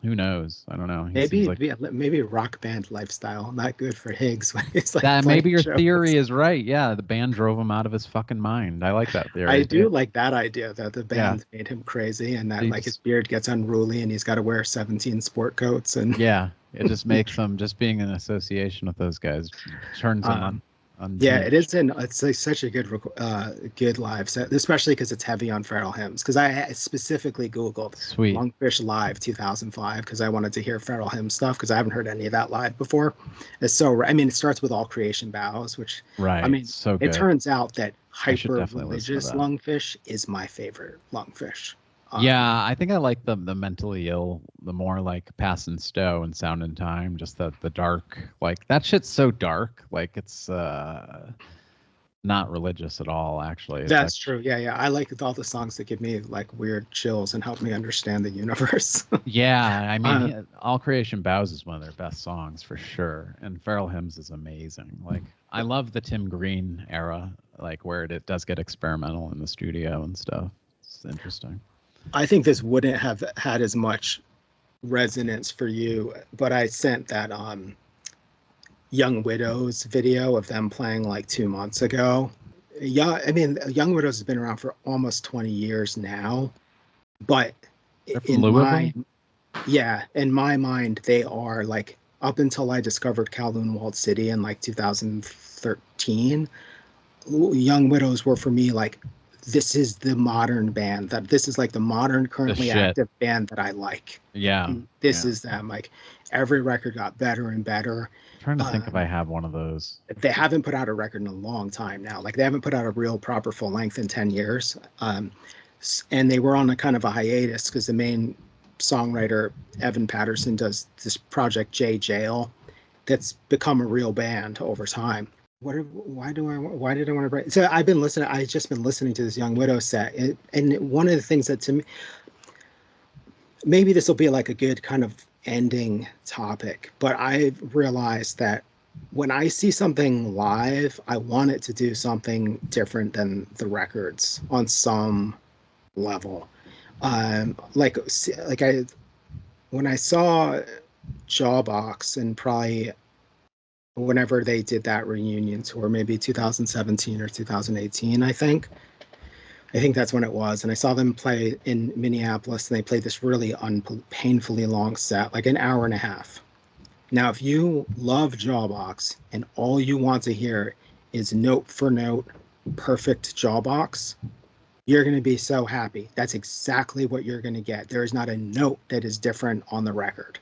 Who knows? I don't know. He seems like Maybe rock band lifestyle not good for Higgs when he's like that. playing Maybe your shows. theory is right. Yeah, the band drove him out of his fucking mind. I like that theory. I do like that idea that the band made him crazy and that He like his just- beard gets unruly and he's got to wear 17 sport coats and Yeah, it just makes them just being in association with those guys turns them on. Yeah, it's like such a good live set, especially because it's heavy on feral hymns. Because I specifically Googled Sweet. Lungfish Live 2005 because I wanted to hear feral hymn stuff because I haven't heard any of that live before. It's so I mean, it starts with All Creation Bows, which Right. I mean, so good. it turns out that I should hyper definitely listen to religious that. Lungfish is my favorite Lungfish. Yeah, I think I like the mentally ill, the more like Pass and Stow and Sound in Time, just the dark, like that shit's so dark, like it's not religious at all, actually. It's That's true. Yeah. I like all the songs that give me like weird chills and help me understand the universe. Yeah, I mean, All Creation Bows is one of their best songs for sure, and Feral Hymns is amazing. Like, I love the Tim Green era, like where it does get experimental in the studio and stuff. It's interesting. I think this wouldn't have had as much resonance for you, but I sent that Young Widows video of them playing like 2 months ago. Yeah, I mean, Young Widows has been around for almost 20 years now, but in my mind, they are like up until I discovered Kowloon Walled City in like 2013. Young Widows were for me like, this is the modern band this is like the modern currently active band that I like. Yeah. And this is them. Like every record got better and better. I'm trying to think if I have one of those. They haven't put out a record in a long time now. Like they haven't put out a real proper full length in 10 years. And they were on a kind of a hiatus because the main songwriter, Evan Patterson, does this project J Jail that's become a real band over time. Why did I want to write? So I've just been listening to this Young Widow set. And one of the things that to me, maybe this will be like a good kind of ending topic, but I've realized that when I see something live, I want it to do something different than the records on some level. When I saw Jawbox and probably whenever they did that reunion tour, maybe 2017 or 2018, I think that's when it was. And I saw them play in Minneapolis, and they played this really painfully long set, like an hour and a half. Now, if you love Jawbox and all you want to hear is note for note, perfect Jawbox, you're going to be so happy. That's exactly what you're going to get. There is not a note that is different on the record.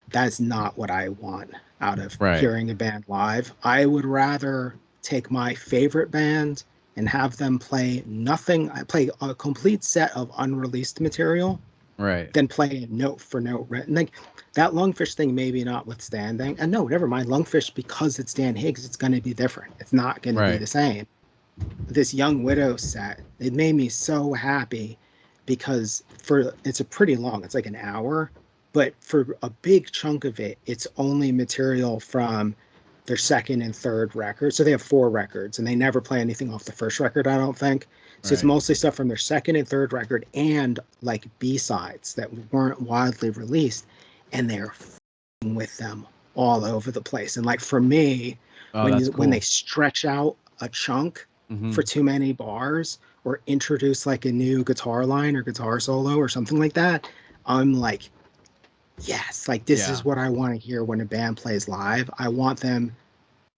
That's not what I want out of hearing a band live. I would rather take my favorite band and have them play a complete set of unreleased material, than play a note for note. And like that Lungfish thing, maybe notwithstanding, and no, never mind. Lungfish, because it's Dan Higgs, it's going to be different. It's not going to be the same. This Young Widow set, it made me so happy because it's a pretty long, it's like an hour. But for a big chunk of it, it's only material from their second and third record. So they have 4 records, and they never play anything off the first record, I don't think. So it's mostly stuff from their second and third record and like B-sides that weren't widely released. And they're with them all over the place. And like for me, when they stretch out a chunk for too many bars or introduce like a new guitar line or guitar solo or something like that, I'm like, yes, like this is what I want to hear when a band plays live. I want them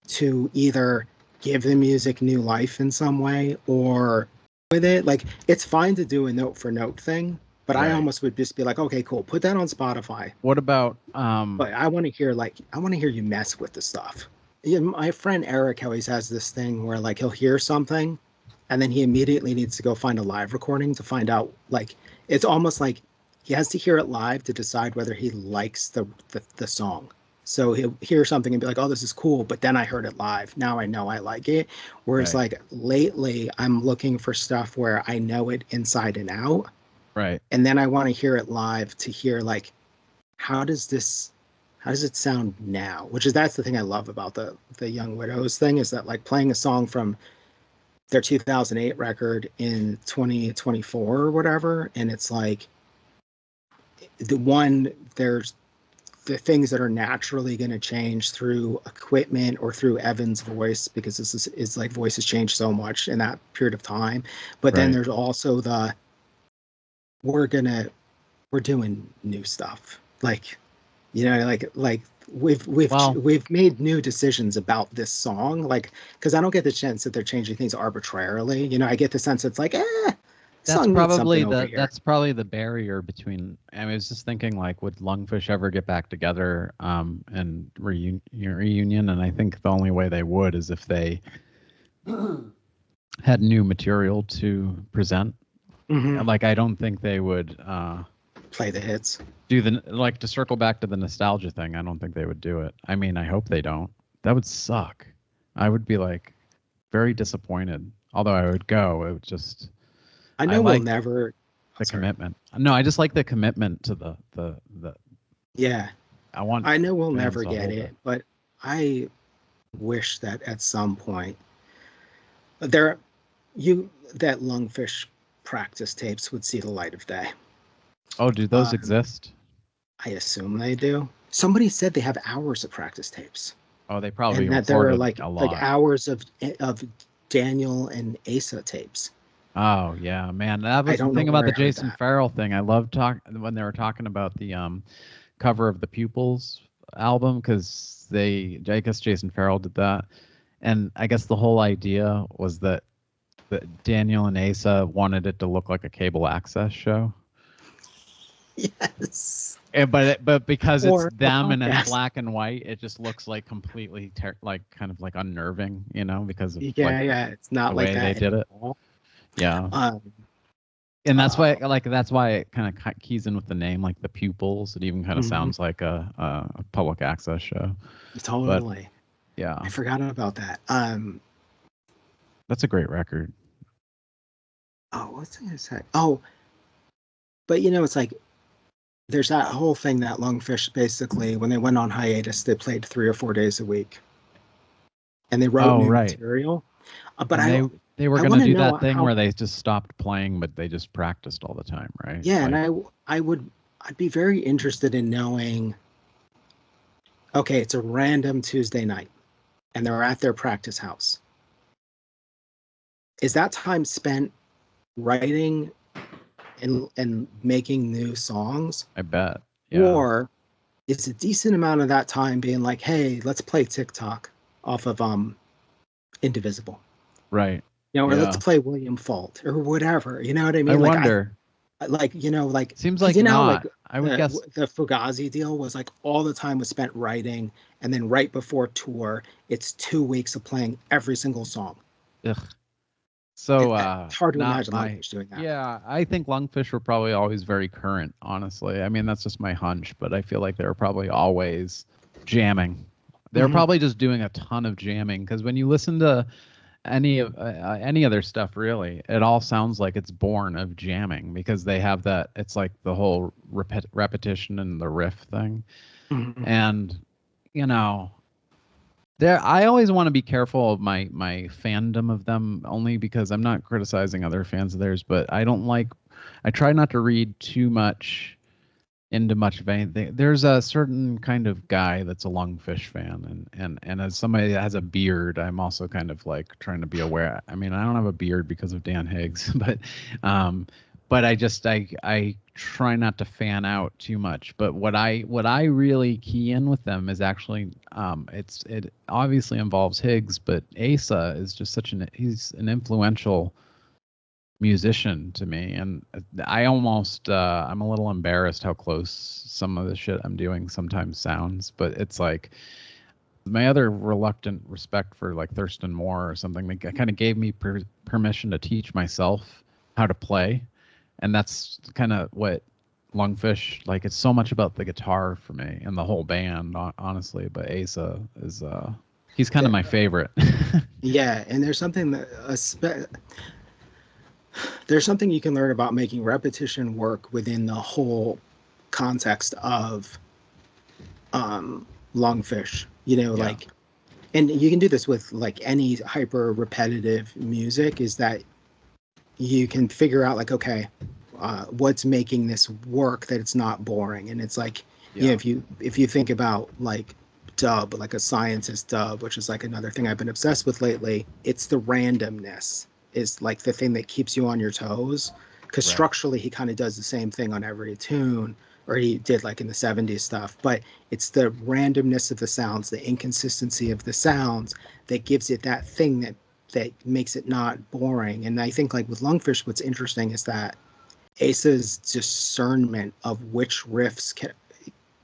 to either give the music new life in some way or with it. Like it's fine to do a note for note thing, but I almost would just be like, okay, cool, put that on Spotify. What about but I want to hear you mess with the stuff. Yeah, my friend Eric always has this thing where like he'll hear something and then he immediately needs to go find a live recording to find out like it's almost like he has to hear it live to decide whether he likes the song. So he'll hear something and be like, "Oh, this is cool," but then I heard it live. Now I know I like it. Whereas Right. like lately I'm looking for stuff where I know it inside and out, Right. and then I want to hear it live to hear like how does this how does it sound now? Which is that's the thing I love about the Young Widows thing is that like playing a song from their 2008 record in 2024 or whatever, and it's like the one there's the things that are naturally going to change through equipment or through Evan's voice because this is like voice has changed so much in that period of time. But then Right. there's also the we're gonna we're doing new stuff like like Well, we've made new decisions about this song like because I don't get the sense that they're changing things arbitrarily. I get the sense it's like that's song needs probably something over the here. that's probably the barrier between. I was just thinking, like, would Lungfish ever get back together and reunion? And I think the only way they would is if they had new material to present. Hmm. Like, I don't think they would Play the hits. do like to circle back to the nostalgia thing. I don't think they would do it. I mean, I hope they don't. That would suck. I would be like very disappointed. Although I would go, it would just. I I know we'll like never. the Sorry. commitment. No, I just like the commitment to the. Yeah, I want I know we'll fans never to get hold it, it. but I wish that at some point there you that Lungfish practice tapes would see the light of day. Oh, do those Um, exist? I assume they do. Somebody said they have hours of practice tapes, Oh, they probably and that there are recorded like a like lot. hours of Daniel and Asa tapes. Oh yeah, man. That I was the don't know thing about where the I heard Jason that. Farrell thing. I loved when they were talking about the cover of the Pupils album because I guess Jason Farrell did that, and I guess the whole idea was that Daniel and Asa wanted it to look like a cable access show. Yes, But because it's or a them and it's podcast. black and white, it just looks like completely like kind of like unnerving, because of like Yeah, yeah, it's the not like way they that at did it. all. Yeah. Um, And uh, that's why it kind of keys in with the name, like the pupils. It even kind of mhm, sounds like a public access show. But totally. yeah, I forgot about that. that's a great record. Oh, what's I gonna say? Oh, but it's like there's that whole thing that Lungfish basically, when they went on hiatus, they played 3 or 4 days a week, and they wrote Oh new right, material. But and they were I gonna want to do know that thing how. where they just stopped playing, but they just practiced all the time, right? Yeah, and Like, I'd be very interested in knowing. Okay, it's a random Tuesday night, and they're at their practice house. Is that time spent writing and making new songs, I bet. Yeah. or is a decent amount of that time being like, hey, let's play TikTok off of Indivisible, Right. or let's Yeah. play William Fault or whatever. You know what I I mean? Like wonder. like Seems because like like not. I would guess. the Fugazi deal was like all the time was spent writing, and then right before tour, it's 2 weeks of playing every single song. Ugh. So It's hard to not imagine my. Lungfish doing that. Yeah, I think Lungfish were probably always very current, honestly. I mean, that's just my hunch, but I feel like they were probably always jamming. They were Hmm. probably just doing a ton of jamming because when you listen to any other stuff, really, it all sounds like it's born of jamming because they have that. It's like the whole repetition and the riff thing, Hmm. and you know, I always want to be careful of my fandom of them only because I'm not criticizing other fans of theirs, but I try not to read too much into much of anything. There's a certain kind of guy that's a Lungfish fan, and as somebody that has a beard, I'm also kind of like trying to be aware. I mean, I don't have a beard because of Dan Higgs, um, but I try not to fan out too much. But what I really key in with them is actually it obviously involves Higgs, but Asa is just he's an influential musician to me, and I'm a little embarrassed how close some of the shit I'm doing sometimes sounds, but it's like My other reluctant respect for like Thurston Moore or something, they kind of gave me permission to teach myself how to play, and that's kind of what Lungfish, like, it's so much about the guitar for me and the whole band, honestly. But Asa is he's kind of my favorite. Yeah, and there's something that there's something you can learn about making repetition work within the whole context of Lungfish. Like, and you can do this with like any hyper repetitive music, is that you can figure out like, okay, what's making this work, that it's not boring. And it's like, if you think about like dub, like a scientist dub, which is like another thing I've been obsessed with lately, it's the randomness is like the thing that keeps you on your toes, because structurally he kind of does the same thing on every tune, or he did like in the 70s stuff, but it's the randomness of the sounds, the inconsistency of the sounds, that gives it that thing that makes it not boring. And I think like with Lungfish, what's interesting is that Asa's discernment of which riffs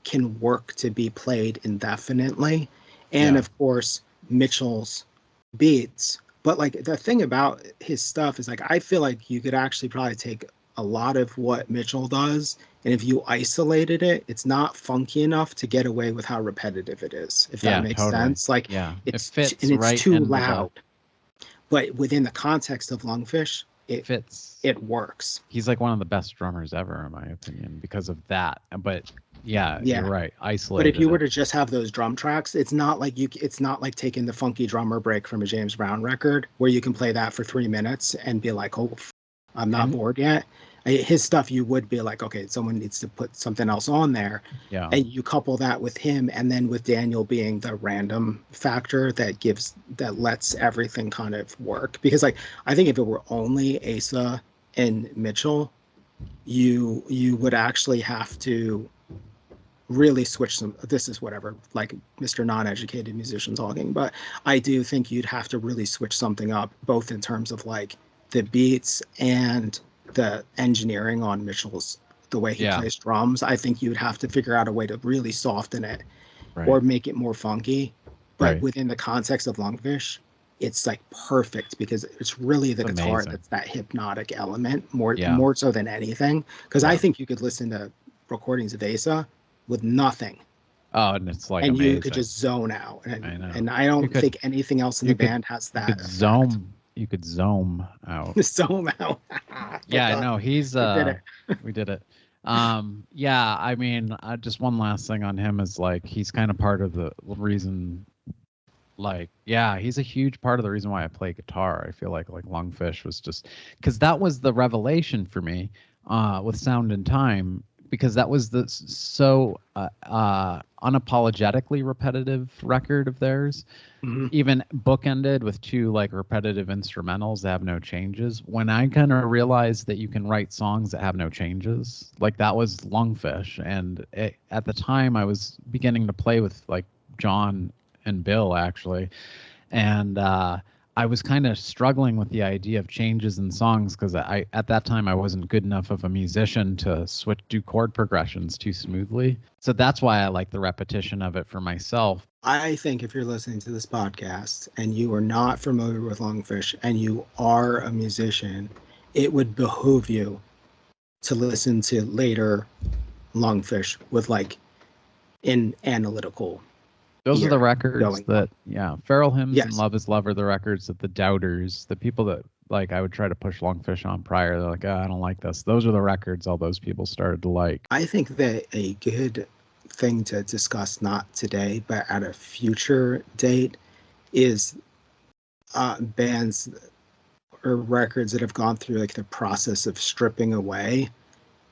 can work to be played indefinitely, and of course Mitchell's beats. But like the thing about his stuff is like, I feel like you could actually probably take a lot of what Mitchell does, and if you isolated it, it's not funky enough to get away with how repetitive it is, if that makes sense. Like, it fits, and it's right too loud. But within the context of Lungfish, it fits. It works. He's like one of the best drummers ever, in my opinion, because of that. But you're right. Isolated. But if you were to just have those drum tracks, it's not like taking the funky drummer break from a James Brown record where you can play that for 3 minutes and be like, oh, I'm not bored yet. His stuff, you would be like, okay, someone needs to put something else on there. Yeah. And you couple that with him, and then with Daniel being the random factor that lets everything kind of work. Because like, I think if it were only Asa and Mitchell, you would actually have to really switch some. This is whatever, like Mr. Non-educated musician talking, but I do think you'd have to really switch something up, both in terms of like the beats and the engineering on Mitchell's, the way he plays drums. I think you'd have to figure out a way to really soften it, or make it more funky. But within the context of Lungfish, it's like perfect, because it's really the guitar that's that hypnotic element, more so than anything. Because I think you could listen to recordings of Asa with nothing. Oh, and it's like, and amazing. You could just zone out. And I don't think anything else in the band has that. You could zone out. Zone out. Yeah, no, he's we did it. Yeah, I mean, just one last thing on him is like, he's kind of part of the reason, like, he's a huge part of the reason why I play guitar. I feel like Lungfish was just, because that was the revelation for me with Sound in Time, because that was the so unapologetically repetitive record of theirs. Mm-hmm. Even bookended with 2 like repetitive instrumentals that have no changes. When I kind of realized that you can write songs that have no changes, like that was Lungfish. And at the time I was beginning to play with like John and Bill actually, and I was kind of struggling with the idea of changes in songs, because at that time I wasn't good enough of a musician to do chord progressions too smoothly. So that's why I like the repetition of it for myself. I think if you're listening to this podcast and you are not familiar with Lungfish and you are a musician, it would behoove you to listen to later Lungfish with like an analytical. Those are the records that, Feral Hymns and Love is Love are the records that the doubters, the people that like I would try to push Lungfish on prior, they're like, I don't like this. Those are the records all those people started to like. I think that a good thing to discuss, not today, but at a future date, is bands or records that have gone through like the process of stripping away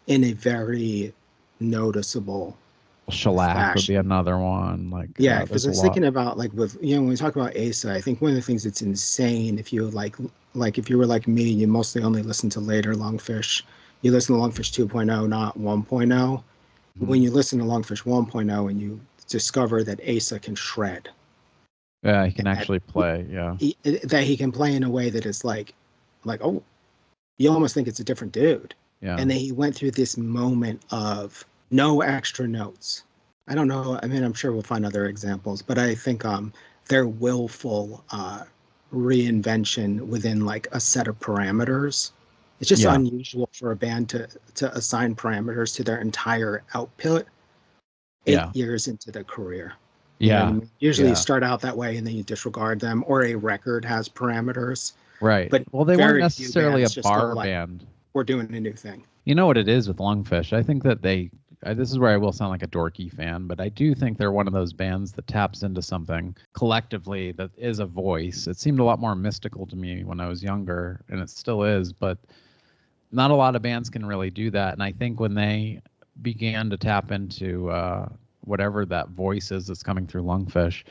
in a very noticeable Shellac would be another one. Like, because I was thinking about like with when we talk about Asa, I think one of the things that's insane, if you like if you were like me, you mostly only listen to later Lungfish. You listen to Lungfish 2.0, not 1.0. Mm-hmm. When you listen to Lungfish 1.0 and you discover that Asa can shred. Yeah, he can actually play. Yeah, that he can play in a way that is like, oh, you almost think it's a different dude. Yeah, and then he went through this moment of no extra notes. I don't know. I mean, I'm sure we'll find other examples, but I think their willful reinvention within like a set of parameters. It's just Yeah. unusual for a band to assign parameters to their entire output eight Yeah. years into their career. You know what I Yeah. mean? Usually you Yeah. start out that way and then you disregard them, or a record has parameters. Right. But Well, they weren't very few necessarily a bands just go bar like, band. we're doing a new thing. You know what it is with Lungfish? I think that this is where I will sound like a dorky fan, but I do think they're one of those bands that taps into something collectively that is a voice. It seemed a lot more mystical to me when I was younger, and it still is, but not a lot of bands can really do that. And I think when they began to tap into whatever that voice is that's coming through Lungfish,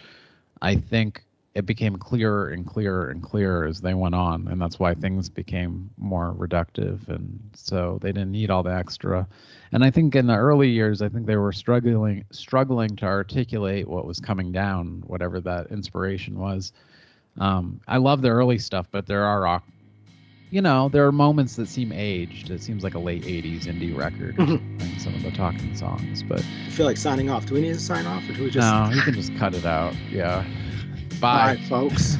I think it became clearer and clearer and clearer as they went on, and that's why things became more reductive, and so they didn't need all the extra. And I think in the early years, I think they were struggling to articulate what was coming down, whatever that inspiration was. I love the early stuff, but there are moments that seem aged. It seems like a late 80s indie record or something, some of the talking songs. But I feel like signing off. Do we need to sign off, or do we just? No, you can just cut it out. Yeah. Bye, Bye. folks.